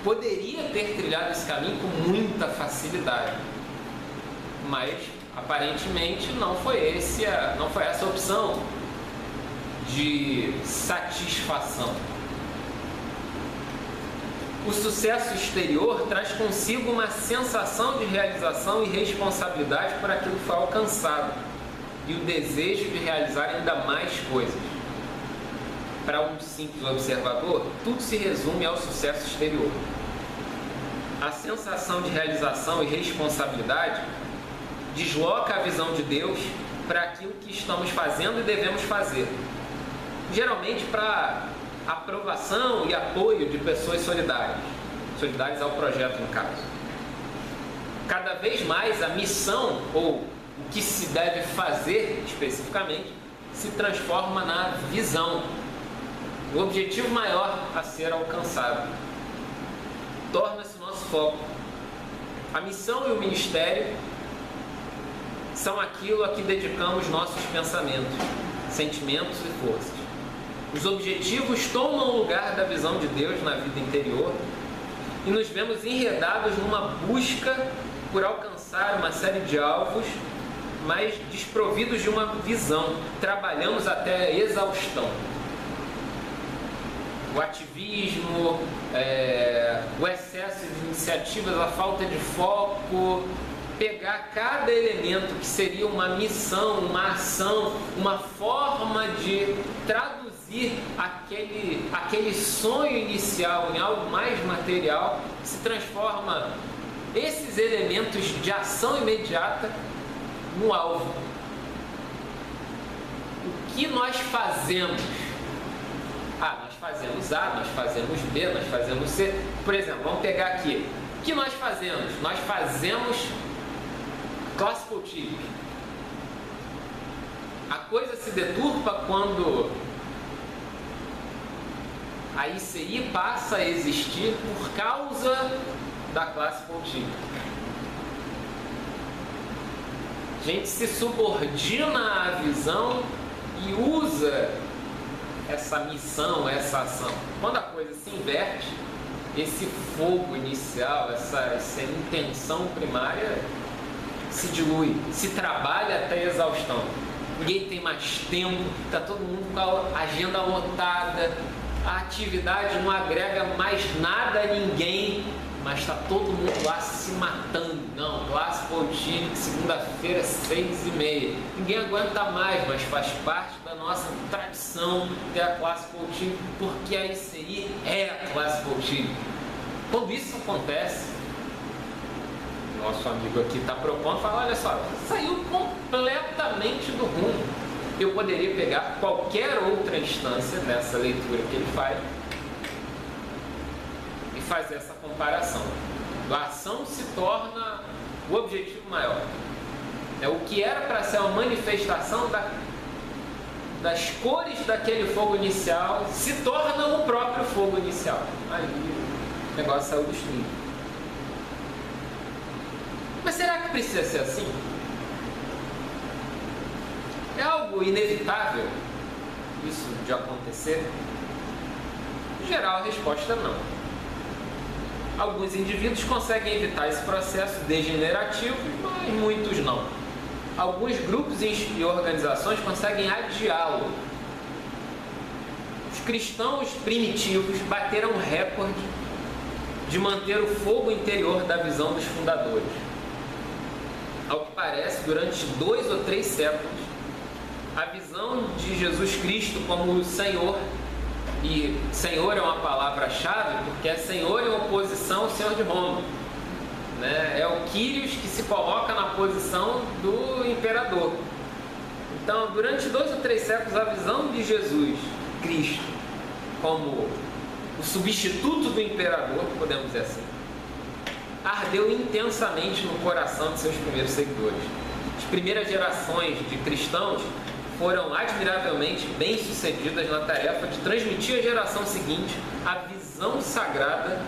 Poderia ter trilhado esse caminho com muita facilidade, mas aparentemente não foi essa a opção de satisfação. O sucesso exterior traz consigo uma sensação de realização e responsabilidade por aquilo que foi alcançado e o desejo de realizar ainda mais coisas. Para um simples observador, tudo se resume ao sucesso exterior. A sensação de realização e responsabilidade desloca a visão de Deus para aquilo que estamos fazendo e devemos fazer. Geralmente para aprovação e apoio de pessoas solidárias ao projeto, no caso. Cada vez mais a missão, ou o que se deve fazer especificamente, se transforma na visão. O objetivo maior a ser alcançado torna-se nosso foco. A missão e o ministério são aquilo a que dedicamos nossos pensamentos, sentimentos e forças. Os objetivos tomam o lugar da visão de Deus na vida interior e nos vemos enredados numa busca por alcançar uma série de alvos, mas desprovidos de uma visão. Trabalhamos até a exaustão. O ativismo, o excesso de iniciativas, a falta de foco, pegar cada elemento que seria uma missão, uma ação, uma forma de traduzir aquele sonho inicial em algo mais material, se transforma esses elementos de ação imediata no alvo. O que nós fazemos? Nós fazemos A, nós fazemos B, nós fazemos C. Por exemplo, vamos pegar aqui. O que nós fazemos? Nós fazemos classical type. A coisa se deturpa quando a ICI passa a existir por causa da classical type. A gente se subordina à visão e usa essa missão, essa ação. Quando a coisa se inverte, esse fogo inicial, essa intenção primária se dilui, se trabalha até a exaustão. Ninguém tem mais tempo, está todo mundo com a agenda lotada, a atividade não agrega mais nada a ninguém, mas está todo mundo lá se matando. Não, classical type, segunda-feira, 6h30. Ninguém aguenta mais, mas faz parte da nossa tradição ter a classical type, porque a ICI é a classical type. Quando isso acontece, nosso amigo aqui está propondo, fala, olha só, saiu completamente do rumo. Eu poderia pegar qualquer outra instância dessa leitura que ele faz e fazer essa comparação. A ação se torna o objetivo maior. O que era para ser uma manifestação das cores daquele fogo inicial se torna o próprio fogo inicial. Aí o negócio saiu dos trilhos. Mas será que precisa ser assim? É algo inevitável isso de acontecer? Em geral, a resposta é não. Alguns indivíduos conseguem evitar esse processo degenerativo, mas muitos não. Alguns grupos e organizações conseguem adiá-lo. Os cristãos primitivos bateram um recorde de manter o fogo interior da visão dos fundadores. Ao que parece, durante 2 ou 3 séculos, a visão de Jesus Cristo como o Senhor, e Senhor é uma palavra-chave porque é Senhor em oposição ao Senhor de Roma, né? É o Kyrios que se coloca na posição do imperador. Então, durante 2 ou 3 séculos, a visão de Jesus Cristo como o substituto do imperador, podemos dizer assim, ardeu intensamente no coração de seus primeiros seguidores. As primeiras gerações de cristãos foram admiravelmente bem-sucedidas na tarefa de transmitir à geração seguinte a visão sagrada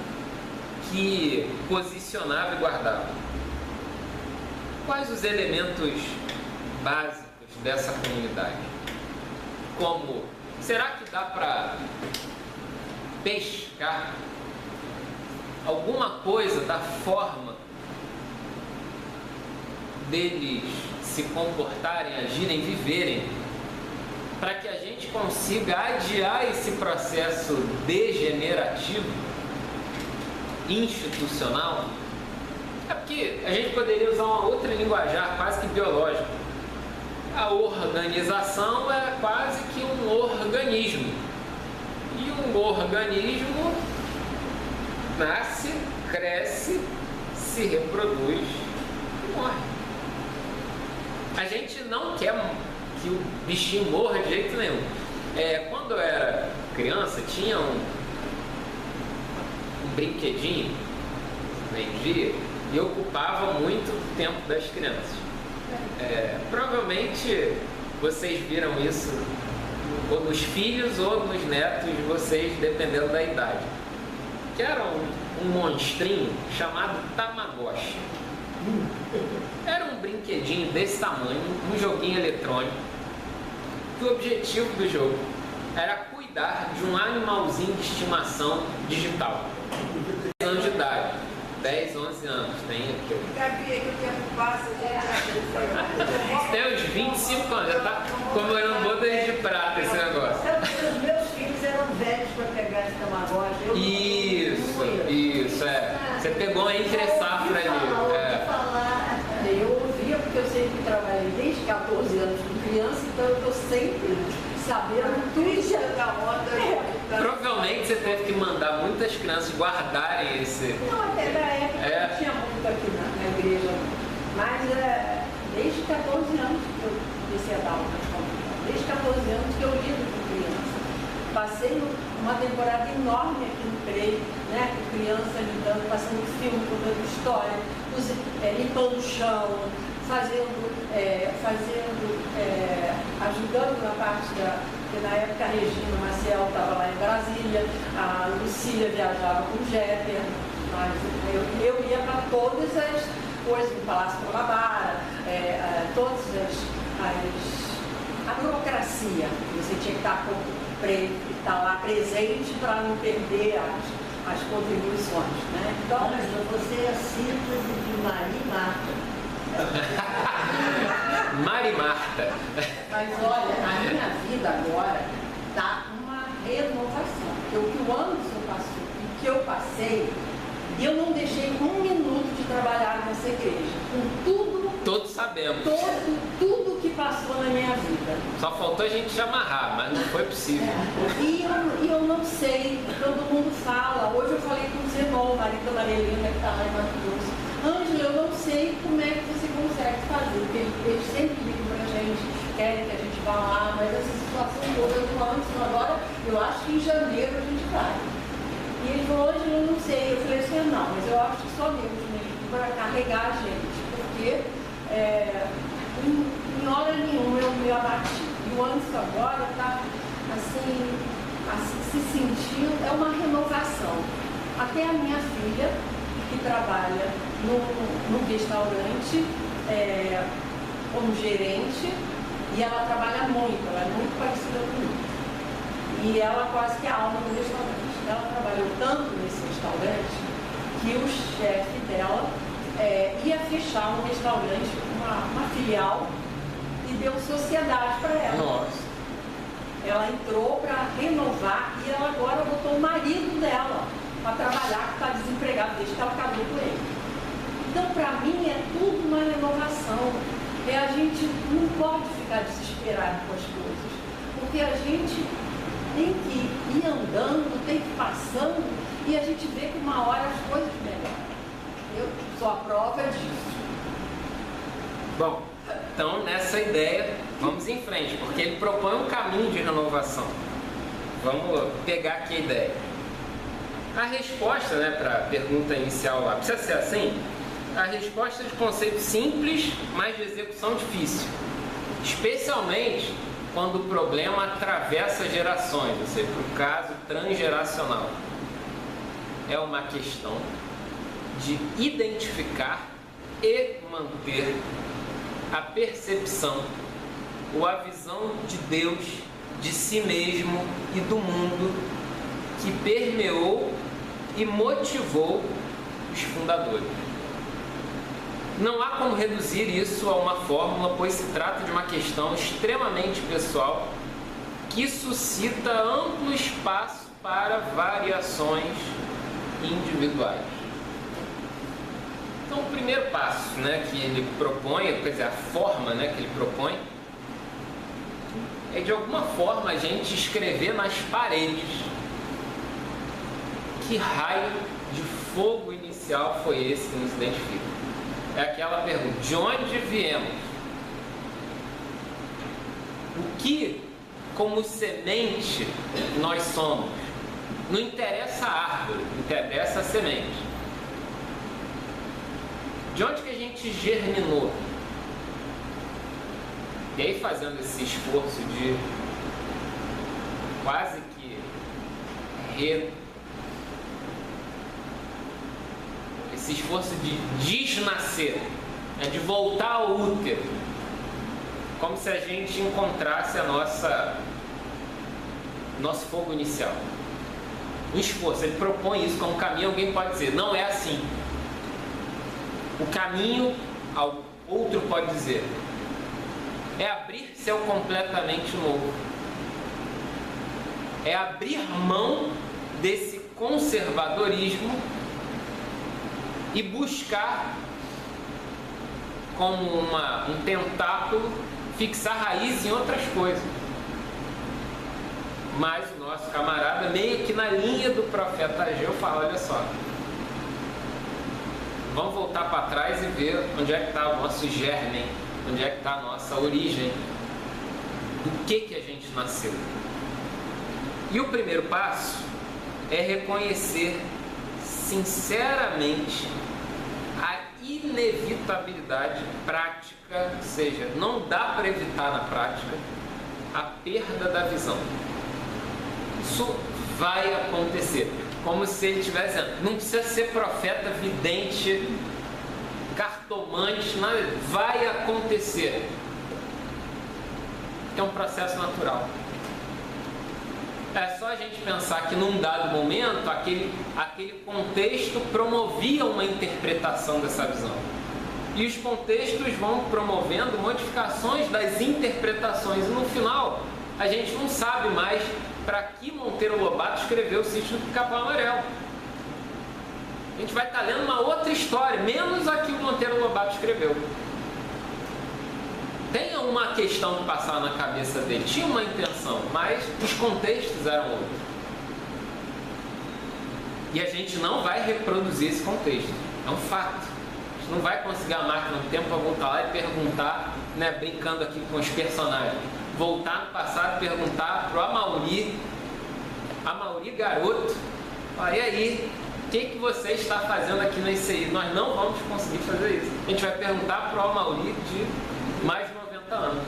que posicionava e guardava. Quais os elementos básicos dessa comunidade? Como, será que dá para pescar alguma coisa da forma deles se comportarem, agirem, viverem, para que a gente consiga adiar esse processo degenerativo institucional? É porque a gente poderia usar uma outra linguajar quase que biológica. A organização é quase que um organismo. E um organismo nasce, cresce, se reproduz e morre. A gente não quer que o bichinho morra de jeito nenhum. Quando eu era criança, tinha um brinquedinho, meio-dia, e ocupava muito tempo das crianças. Provavelmente vocês viram isso ou nos filhos ou nos netos de vocês, dependendo da idade. Que era um monstrinho chamado Tamagotchi. Era um brinquedinho desse tamanho, um joguinho eletrônico, que o objetivo do jogo era cuidar de um animalzinho de estimação digital. 10 anos de idade, 10, 11 anos, tem aqui. Gabi, que o tempo passa, Tem uns 25 anos, já tá comemorando bodas de prata esse negócio. Os meus filhos eram velhos para pegar esse Tamagotchi. Isso, é. Você pegou entre safra ali. Eu ouvia porque eu sempre trabalhei desde 14 anos com criança, então eu estou sempre sabendo tudo da moda. Provavelmente você teve que mandar muitas crianças guardarem esse. Não, até na época não tinha muito aqui na igreja, mas desde 14 anos que eu comecei a dar aula na escola. Desde 14 anos que eu lido com criança. Passei uma temporada enorme aqui no Prey, né, com criança lidando, passando filme, contando história, limpando o chão, ajudando na parte porque na época a Regina Maciel estava lá em Brasília, a Lucília viajava com o Jeter, mas eu ia para todas as coisas, no Palácio Guanabara, todas a burocracia, você tinha que estar lá presente para não perder as contribuições, né? Então, você é a síntese de Maria e Marta. Mari Marta. Mas olha, a minha vida agora está uma renovação. Porque o que o Anderson passou e o que eu passei, eu não deixei um minuto de trabalhar nessa igreja. Com tudo. Todos sabemos. Tudo que passou na minha vida. Só faltou a gente se amarrar, mas não foi possível. E eu não sei, todo mundo fala. Hoje eu falei com os irmãos, o marido da Marilena, que está lá em Mato Grosso. Ângela, eu não sei como é que você consegue fazer, porque eles sempre ligam pra gente, querem que a gente vá lá, mas essa situação toda do Anderson agora, eu acho que em janeiro a gente vai. E ele falou, Ângela, eu não sei. Eu falei assim, não, mas eu acho que só Deus mesmo para carregar a gente, porque em hora nenhuma eu me abati. E o Anderson agora está assim, se sentindo, é uma renovação. Até a minha filha, que trabalha no restaurante como gerente, e ela trabalha muito, ela é muito parecida comigo. E ela quase que é a alma do restaurante. Ela trabalhou tanto nesse restaurante que o chefe dela ia fechar um restaurante, uma filial, e deu sociedade para ela. Nossa. Ela entrou para renovar e ela agora botou o marido dela para trabalhar, que está desempregado desde que ela casou com ele. Então, para mim, é tudo uma renovação. A gente não pode ficar desesperado com as coisas, porque a gente tem que ir andando, tem que ir passando, e a gente vê que uma hora as coisas melhoram. Eu sou a prova disso. Bom, então nessa ideia, vamos em frente, porque ele propõe um caminho de renovação. Vamos pegar aqui a ideia. A resposta, para a pergunta inicial lá, precisa ser assim? A resposta é de conceito simples, mas de execução difícil. Especialmente quando o problema atravessa gerações, ou seja, para o caso transgeracional. É uma questão de identificar e manter a percepção ou a visão de Deus, de si mesmo e do mundo que permeou e motivou os fundadores. Não há como reduzir isso a uma fórmula, pois se trata de uma questão extremamente pessoal que suscita amplo espaço para variações individuais. Então, o primeiro passo que ele propõe, quer dizer, a forma que ele propõe, é de alguma forma a gente escrever nas paredes que raio de fogo inicial foi esse que nos identifica. É aquela pergunta, de onde viemos? O que, como semente, nós somos? Não interessa a árvore, interessa a semente. De onde que a gente germinou? E aí, fazendo esse esforço de quase que esse esforço de desnascer, é de voltar ao útero, como se a gente encontrasse nosso fogo inicial. Um esforço, ele propõe isso como caminho. Alguém pode dizer, não é assim. O caminho, outro pode dizer, é abrir-se ao completamente novo. É abrir mão desse conservadorismo e buscar, como um tentáculo, fixar raiz em outras coisas. Mas o nosso camarada, meio que na linha do profeta Ageu, fala, olha só, vamos voltar para trás e ver onde é que está o nosso germen, onde é que está a nossa origem, do que a gente nasceu. E o primeiro passo é reconhecer sinceramente a inevitabilidade prática, ou seja, não dá para evitar na prática a perda da visão. Isso vai acontecer, como se ele estivesse dizendo, não precisa ser profeta, vidente, cartomante, nada, vai acontecer. É um processo natural. É só a gente pensar que num dado momento, aquele contexto promovia uma interpretação dessa visão. E os contextos vão promovendo modificações das interpretações. E no final, a gente não sabe mais para que Monteiro Lobato escreveu o Sítio do Pica-Pau Amarelo. A gente vai estar lendo uma outra história, menos a que o Monteiro Lobato escreveu. Tem uma questão que passava na cabeça dele, tinha uma intenção, mas os contextos eram outros. E a gente não vai reproduzir esse contexto, é um fato. A gente não vai conseguir a máquina do tempo para voltar lá e perguntar, né, brincando aqui com os personagens, voltar no passado e perguntar para o Amauri garoto, e aí, o que você está fazendo aqui na ICI? Nós não vamos conseguir fazer isso. A gente vai perguntar para o Amauri de mais de 90 anos,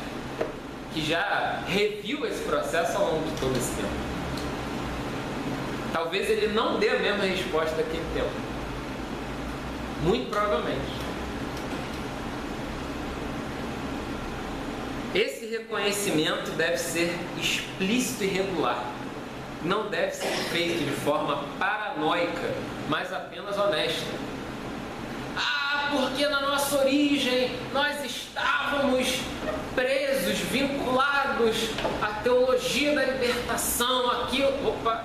que já reviu esse processo ao longo de todo esse tempo. Talvez ele não dê a mesma resposta daquele tempo. Muito provavelmente. Esse reconhecimento deve ser explícito e regular. Não deve ser feito de forma paranoica, mas apenas honesta. Porque na nossa origem nós estávamos presos, vinculados à teologia da libertação, aquilo. Opa!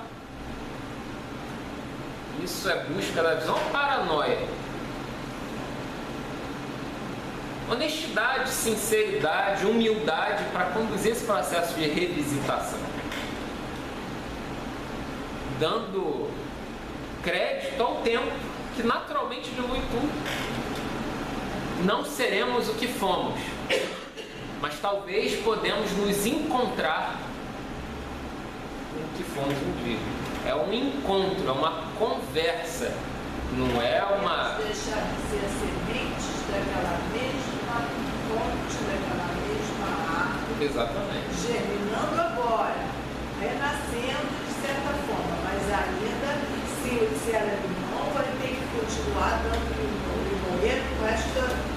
Isso é busca da visão ou paranoia? Honestidade, sinceridade, humildade para conduzir esse processo de revisitação. Dando crédito ao tempo, que naturalmente dilui tudo. Não seremos o que fomos, mas talvez podemos nos encontrar com o que fomos um dia. É um encontro, é uma conversa, não é uma... Deixar de ser sementes daquela mesma fonte, daquela mesma árvore. Exatamente. Germinando agora, renascendo de certa forma, mas ainda, se ela é limão, ele tem que continuar dando limoeiro com esta...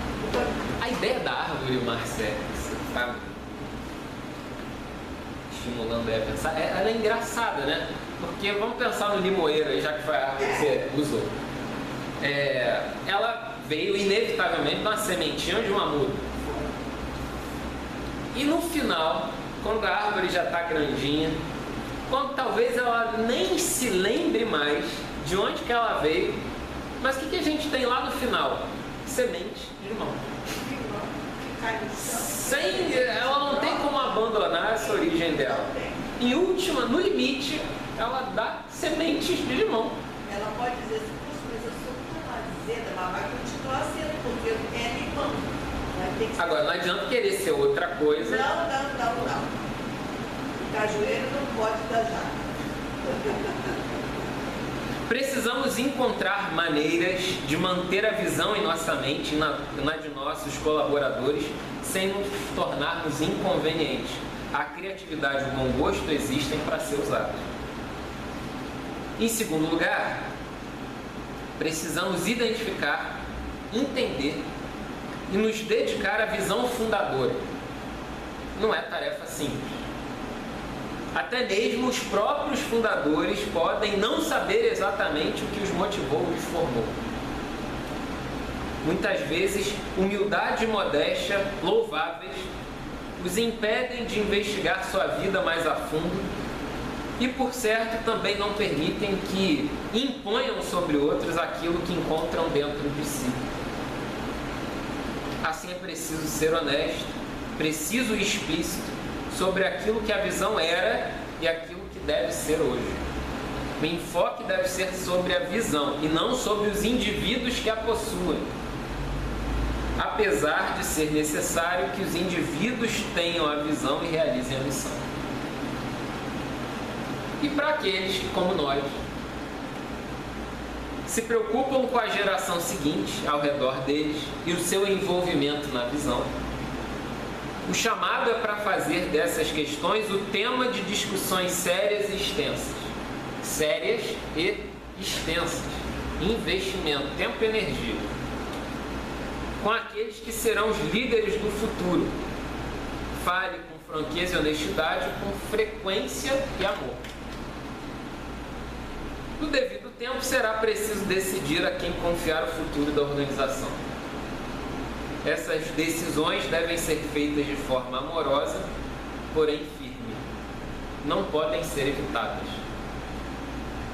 A ideia da árvore, Marcelo, você está estimulando a pensar, ela é engraçada, né? Porque vamos pensar no limoeiro aí, já que foi a árvore que você usou. Ela veio inevitavelmente de uma sementinha de uma muda. E no final, quando a árvore já está grandinha, quando talvez ela nem se lembre mais de onde que ela veio, mas o que a gente tem lá no final? Semente de limão. Ela não tem como abandonar essa origem dela. Em última, no limite, ela dá sementes de limão. Ela pode dizer assim, mas eu sou tão azeda, mas vai continuar sendo, porque é limão. Agora, não adianta querer ser outra coisa. Não. O cajueiro não pode dar jaca. Precisamos encontrar maneiras de manter a visão em nossa mente e na de nossos colaboradores sem nos tornarmos inconvenientes. A criatividade e o bom gosto existem para ser usados. Em segundo lugar, precisamos identificar, entender e nos dedicar à visão fundadora. Não é tarefa simples. Até mesmo os próprios fundadores podem não saber exatamente o que os motivou e os formou. Muitas vezes, humildade e modéstia louváveis os impedem de investigar sua vida mais a fundo e, por certo, também não permitem que imponham sobre outros aquilo que encontram dentro de si. Assim é preciso ser honesto, preciso e explícito sobre aquilo que a visão era e aquilo que deve ser hoje. O enfoque deve ser sobre a visão e não sobre os indivíduos que a possuem, apesar de ser necessário que os indivíduos tenham a visão e realizem a missão. E para aqueles que, como nós, se preocupam com a geração seguinte ao redor deles e o seu envolvimento na visão, o chamado é para fazer dessas questões o tema de discussões sérias e extensas. Sérias e extensas. Investimento, tempo e energia. Com aqueles que serão os líderes do futuro. Fale com franqueza e honestidade, com frequência e amor. No devido tempo, será preciso decidir a quem confiar o futuro da organização. Essas decisões devem ser feitas de forma amorosa, porém firme. Não podem ser evitadas.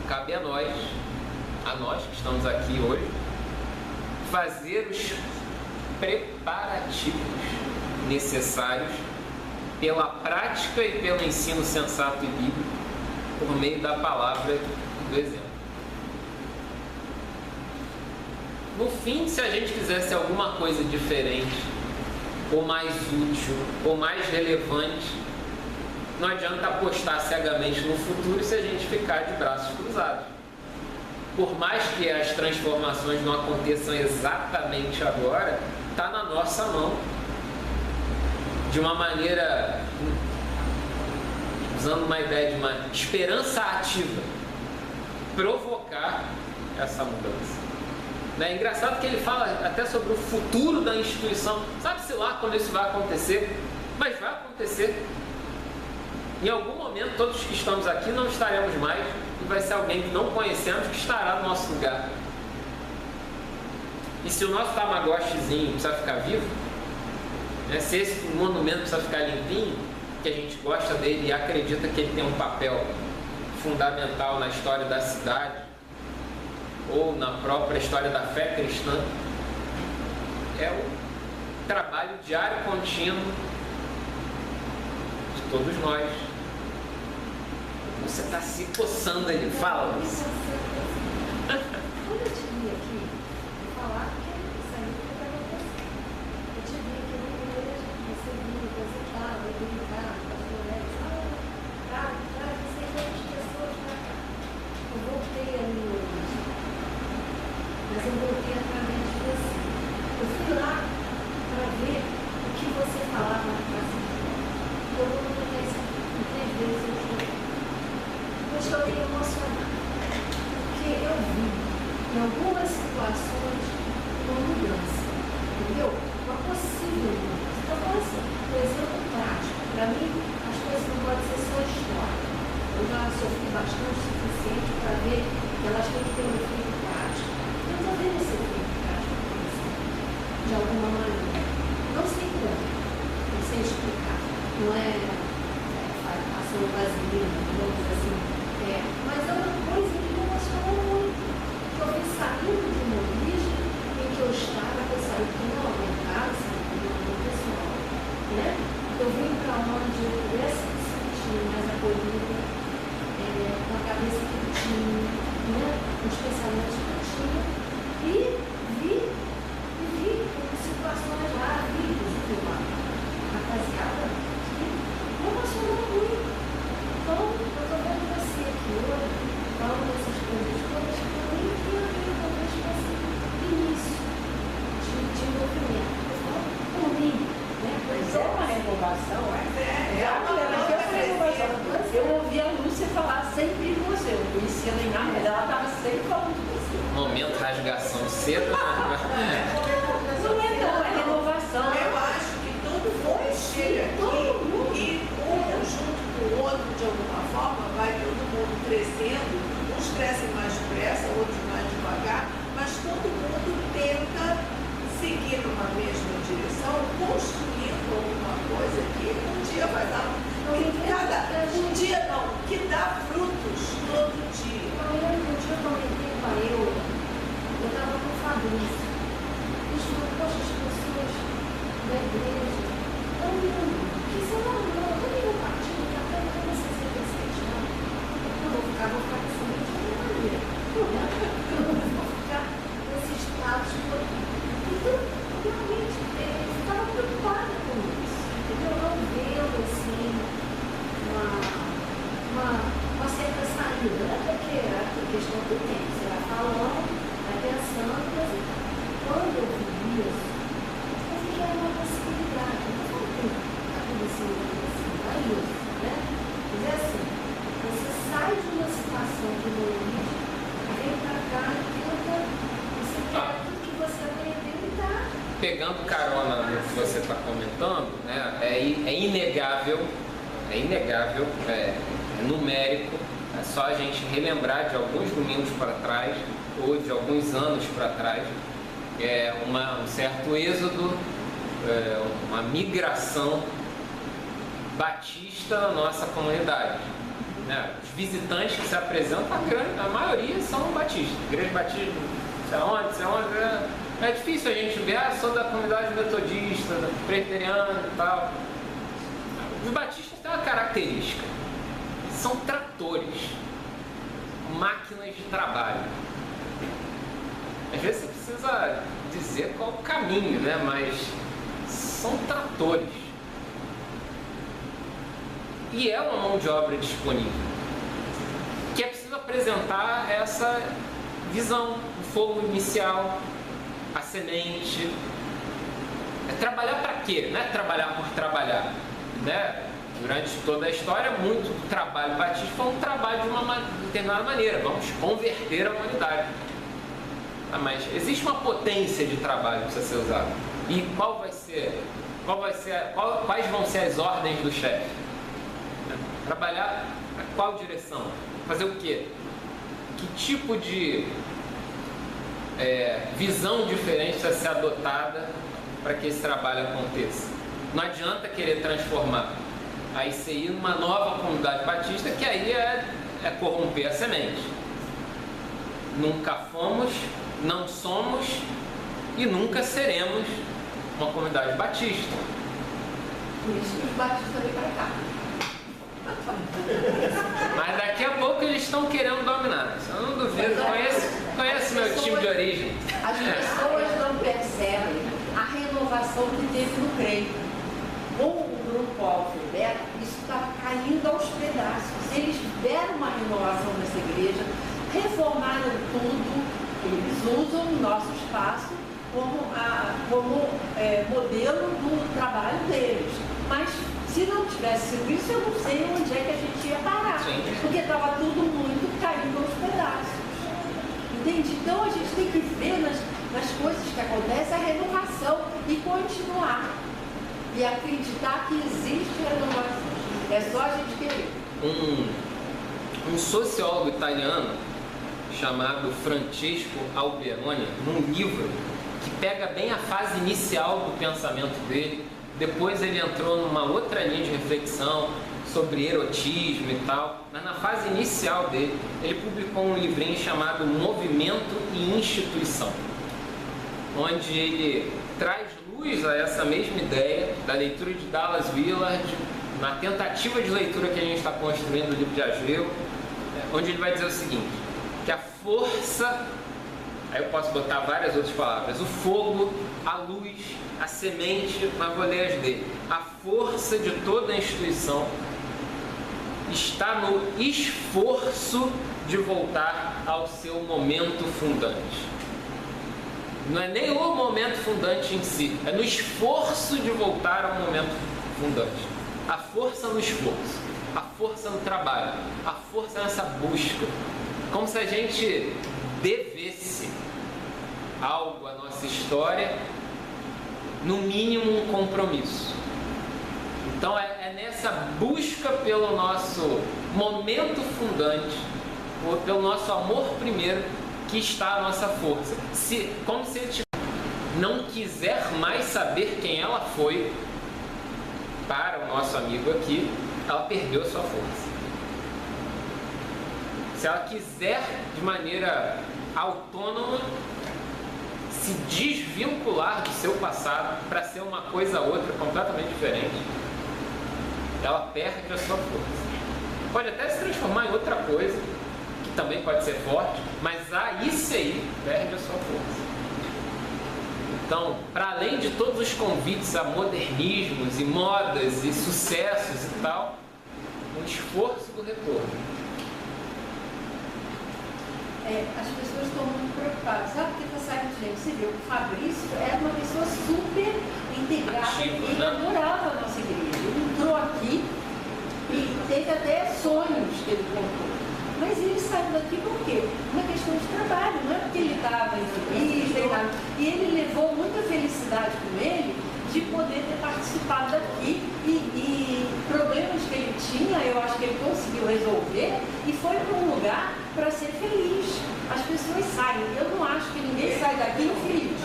Cabe a nós que estamos aqui hoje, fazer os preparativos necessários pela prática e pelo ensino sensato e bíblico, por meio da palavra e do exemplo. No fim, se a gente quisesse alguma coisa diferente, ou mais útil, ou mais relevante, não adianta apostar cegamente no futuro se a gente ficar de braços cruzados. Por mais que as transformações não aconteçam exatamente agora, está na nossa mão, de uma maneira, usando uma ideia de uma esperança ativa, provocar essa mudança. É engraçado que ele fala até sobre o futuro da instituição. Sabe-se lá quando isso vai acontecer? Mas vai acontecer. Em algum momento, todos que estamos aqui não estaremos mais e vai ser alguém que não conhecemos que estará no nosso lugar. E se o nosso Tamagotchizinho precisa ficar vivo, né, se esse monumento precisa ficar limpinho, que a gente gosta dele e acredita que ele tem um papel fundamental na história da cidade, ou na própria história da fé cristã, é o trabalho diário contínuo de todos nós. Você está se coçando ali, fala isso. Quando eu te vi aqui falar, que saiu do que estava acontecendo. Eu te vi aqui na igreja, você viu, você estava, eu vim cá, as mulheres, traz essas pessoas para cá. Eu voltei ali hoje. Mas eu voltei através de você. Eu fui lá para ver o que você falava na casa. Eu vou contar isso aqui 3 vezes eu chorei. Eu chorei emocionada. Porque eu vi, em algumas situações, uma mudança. Entendeu? Uma possível mudança. Então, assim, um exemplo prático. Para mim, as coisas não podem ser só história. Eu já sofri bastante o suficiente para ver que elas têm que ter um efeito prático. Eu vendo esse efeito prático de alguma maneira. Não sei como, não sei explicar. Não é passando vaselina, digamos assim. Mas é uma coisa que me emocionou muito. Que eu fui saindo de uma origem em que eu estava, eu saí do meu casa, do meu pessoal. Né? Eu vim para onde eu pudesse me sentir mais acolhida, com a cabeça que eu tinha, né? Os pensamentos que eu tinha. E vi situações lá, inclusive uma rapaziada que me emocionou muito. Então, eu estou vendo você aqui hoje, falando dessas coisas todas, que eu nem tinha visto talvez fosse início de movimento. Eu falo por mim, né? Mas é uma renovação, Eu ouvi a Lúcia falar sempre de você, eu conhecia nem nada, mas ela estava sempre falando de você. Momento rasgação cedo. Não é não, é renovação. educação. Eu acho que todo mundo chega aqui e um junto com o outro, de alguma forma, vai todo mundo crescendo. Uns crescem mais depressa, outros mais devagar, mas todo mundo tenta seguir numa mesma direção, construindo alguma coisa que um dia vai dar. Um dia não, que dá frutos todo dia. Eu lembro que um dia eu comentei com a eu estava com o Fabrício. Ele falou, poxa, as pessoas da igreja estão vindo. Que você não tem um partido que até não tem 67 anos. Eu vou ficar com essa mente de uma maneira. Eu não vou ficar nesse status. Então, realmente, eu ficava preocupada com isso. Eu não vendo assim uma certa saída. Até porque a questão do tempo, você vai falando, vai pensando, mas quando eu vi isso, eu vi que era uma possibilidade. Não foi o que está acontecendo assim, não é isso, né? Mas é assim, você sai de uma situação de limite, vem para cá e tenta, você quer tudo que você aprendeu e está. Pegando carona no que você está comentando, né, é inegável, é numérico, é só a gente relembrar de alguns domingos para trás, ou de alguns anos para trás, um certo êxodo, uma migração batista na nossa comunidade. Né? Os visitantes que se apresentam, a maioria são batistas, igreja batista, sei onde, é difícil a gente ver, sou da comunidade metodista, presbiteriana e tal. Os batistas têm uma característica, são tratores, máquinas de trabalho. Às vezes você precisa dizer qual o caminho, né? Mas são tratores. E é uma mão de obra disponível, que é preciso apresentar essa visão, o fogo inicial, a semente. É trabalhar para quê? Não é trabalhar por trabalhar, né? Durante toda a história, muito do trabalho batista foi um trabalho de uma determinada maneira. Vamos converter a humanidade. Mas existe uma potência de trabalho que precisa ser usada. E quais vão ser as ordens do chefe? Trabalhar para qual direção? Fazer o quê? Que tipo de visão diferente precisa ser adotada para que esse trabalho aconteça? Não adianta querer transformar a ICI numa nova comunidade batista, que aí é corromper a semente. Nunca fomos, não somos e nunca seremos uma comunidade batista. Por isso que os batistas vêm para cá. Mas daqui a pouco eles estão querendo dominar. Eu não duvido, conhece meu time de origem. As pessoas não percebem a renovação que teve no creio. Com o grupo Alfa e Beta, isso está caindo aos pedaços. Eles deram uma renovação nessa igreja, reformaram tudo, eles usam o nosso espaço como modelo do trabalho deles. Mas se não tivesse sido isso, eu não sei onde é que a gente ia parar. Sim. Porque estava tudo muito caindo aos pedaços. Entende? Então a gente tem que ver nas coisas que acontecem a renovação e continuar. E acreditar que existe renovação. É só a gente querer. Um sociólogo italiano chamado Francesco Alberoni, num livro que pega bem a fase inicial do pensamento dele, depois ele entrou numa outra linha de reflexão sobre erotismo e tal, mas na fase inicial dele, ele publicou um livrinho chamado Movimento e Instituição, onde ele traz luz a essa mesma ideia da leitura de Dallas Willard, na tentativa de leitura que a gente está construindo do livro de Ageu, onde ele vai dizer o seguinte, que a força, aí eu posso botar várias outras palavras, o fogo, a luz, a semente, mas vou ler as dele. A força de toda a instituição está no esforço de voltar ao seu momento fundante. Não é nem o momento fundante em si, é no esforço de voltar ao momento fundante. A força no esforço, a força no trabalho, a força nessa busca. Como se a gente devesse algo à nossa história no mínimo um compromisso. Então é nessa busca pelo nosso momento fundante, ou pelo nosso amor primeiro, que está a nossa força. Como se ele não quiser mais saber quem ela foi, para o nosso amigo aqui, ela perdeu a sua força. Se ela quiser de maneira autônoma se desvincular do seu passado para ser uma coisa ou outra completamente diferente, ela perde a sua força. Pode até se transformar em outra coisa, que também pode ser forte, mas aí sim perde a sua força. Então, para além de todos os convites a modernismos e modas e sucessos e tal, um esforço do retorno. As pessoas estão muito preocupadas. Sabe por que está saindo gente? Você viu, o Fabrício era uma pessoa super integrada, ele adorava a nossa igreja. Ele entrou aqui e teve até sonhos que ele contou. Mas ele saiu daqui por quê? Uma questão de trabalho, não é porque ele estava infeliz, e ele levou muita felicidade com ele de poder ter participado daqui e problemas que ele tinha, eu acho que ele conseguiu resolver e foi para um lugar para ser feliz. As pessoas saem, eu não acho que ninguém sai daqui infeliz.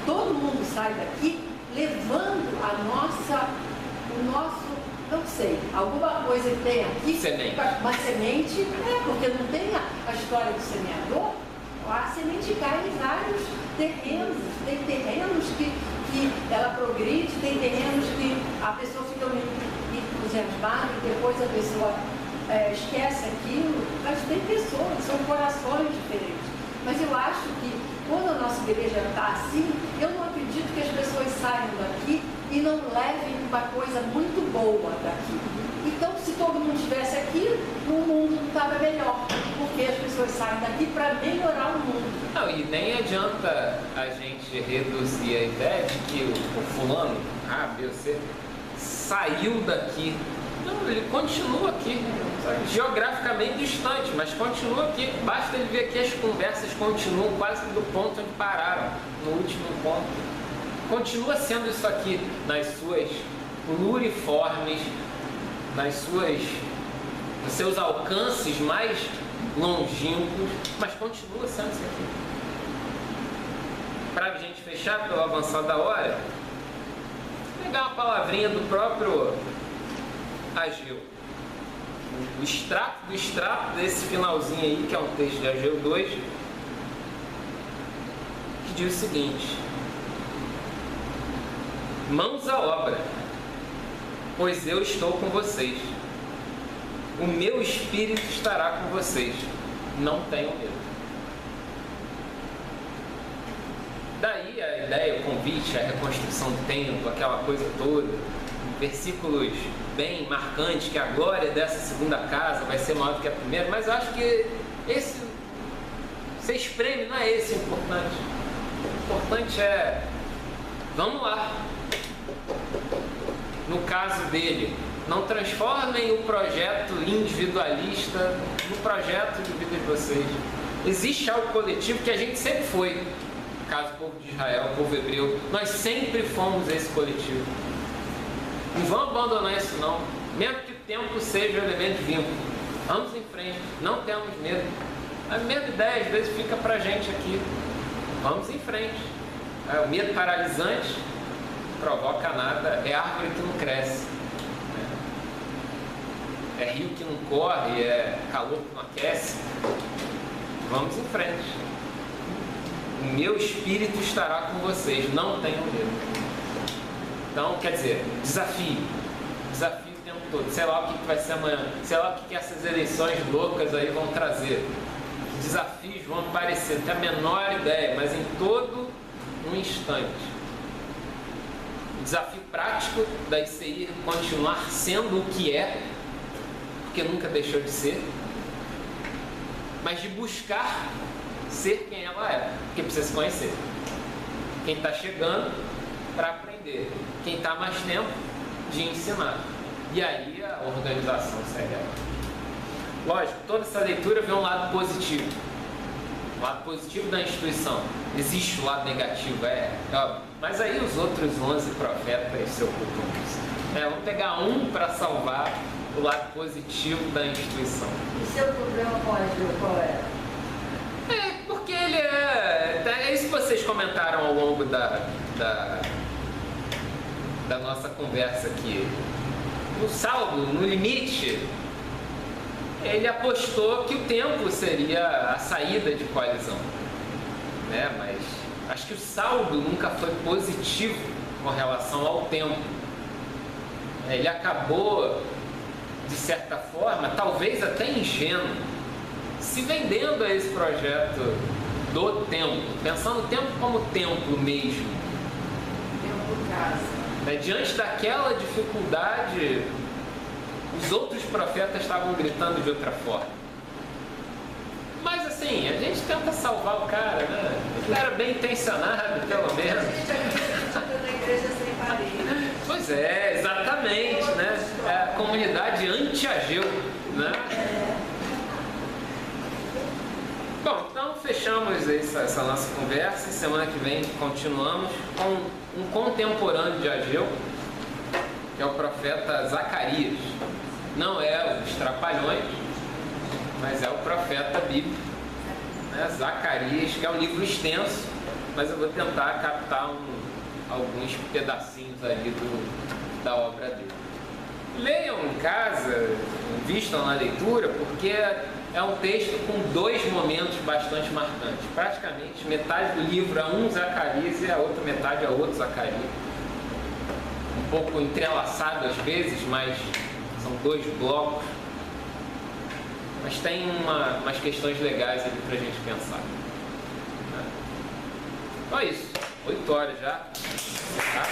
Todo mundo sai daqui levando o nosso, não sei, alguma coisa que tem aqui, semente. Uma semente, porque não tem a história do semeador, a semente cai em vários terrenos, tem terrenos que ela progride, tem terrenos que a pessoa fica entusiasmada e depois a pessoa esquece aquilo, mas tem pessoas, são corações diferentes. Mas eu acho que quando a nossa igreja está assim, eu não acredito que as pessoas saiam daqui e não levem uma coisa muito boa daqui. Então, se todo mundo estivesse aqui, o mundo não estava melhor, porque as pessoas saem daqui para melhorar o mundo. Não, e nem adianta a gente reduzir a ideia de que o fulano, A, B ou C, saiu daqui. Não, ele continua aqui, sabe? Geograficamente distante, mas continua aqui. Basta ele ver que as conversas continuam quase do ponto onde pararam, no último ponto. Continua sendo isso aqui, nas suas pluriformes, nos seus alcances mais longínquos, mas continua sendo isso aqui. Para a gente fechar pelo avançar da hora, vou pegar uma palavrinha do próprio Ageu. O extrato do extrato desse finalzinho aí, que é um texto de Ageu 2, que diz o seguinte: mãos à obra, pois eu estou com vocês. O meu espírito estará com vocês. Não tenham medo. Daí a ideia, o convite, a reconstrução do templo, aquela coisa toda, versículos bem marcantes, que a glória dessa segunda casa vai ser maior do que a primeira, mas eu acho que esse, você espreme, não é esse o importante. O importante é, vamos lá. No caso dele, não transformem o projeto individualista no projeto de vida de vocês. Existe algo coletivo que a gente sempre foi. No caso do povo de Israel, o povo hebreu, nós sempre fomos esse coletivo. Não vamos abandonar isso não, mesmo que o tempo seja o elemento de vínculo. Vamos em frente, não temos medo. A mesma ideia às vezes fica pra gente aqui. Vamos em frente. O medo paralisante provoca nada, é árvore que não cresce, é rio que não corre, é calor que não aquece. Vamos em frente. O meu espírito estará com vocês, não tenham medo. Então, quer dizer, desafio o tempo todo. Sei lá o que vai ser amanhã, sei lá o que essas eleições loucas aí vão trazer, que desafios vão aparecer, não tenho a menor ideia, mas em todo um instante. O desafio prático da ICI continuar sendo o que é, porque nunca deixou de ser, mas de buscar ser quem ela é, porque precisa se conhecer. Quem está chegando para aprender, quem está mais tempo de ensinar. E aí a organização segue ela. Lógico, toda essa leitura vê um lado positivo. O lado positivo da instituição. Existe o lado negativo, óbvio. Mas aí os outros 11 profetas se ocupam disso. Vamos pegar um para salvar o lado positivo da instituição. E seu problema com Ageu qual era? Porque ele é isso que vocês comentaram ao longo da nossa conversa aqui. No saldo, no limite, ele apostou que o tempo seria a saída de coalizão. Mas acho que o saldo nunca foi positivo com relação ao tempo. Ele acabou, de certa forma, talvez até ingênuo, se vendendo a esse projeto do templo, pensando o templo como templo mesmo. Templo casa. Diante daquela dificuldade, os outros profetas estavam gritando de outra forma. Mas assim, a gente tenta salvar o cara, né? Ele era bem intencionado, pelo menos. A gente acredita na igreja sem parede. Pois é, exatamente, né? É a comunidade anti-Ageu, né? Bom, então fechamos essa nossa conversa. Semana que vem continuamos com um contemporâneo de Ageu, que é o profeta Zacarias. Não é os Trapalhões, mas é o profeta bíblico, né? Zacarias, que é um livro extenso, mas eu vou tentar captar alguns pedacinhos ali da obra dele. Leiam em casa, vistam na leitura, porque é um texto com dois momentos bastante marcantes. Praticamente metade do livro é um Zacarias e a outra metade é outro Zacarias. Um pouco entrelaçado às vezes, mas são dois blocos. Mas tem umas questões legais ali pra gente pensar. Então é isso. 8 horas já. Tá?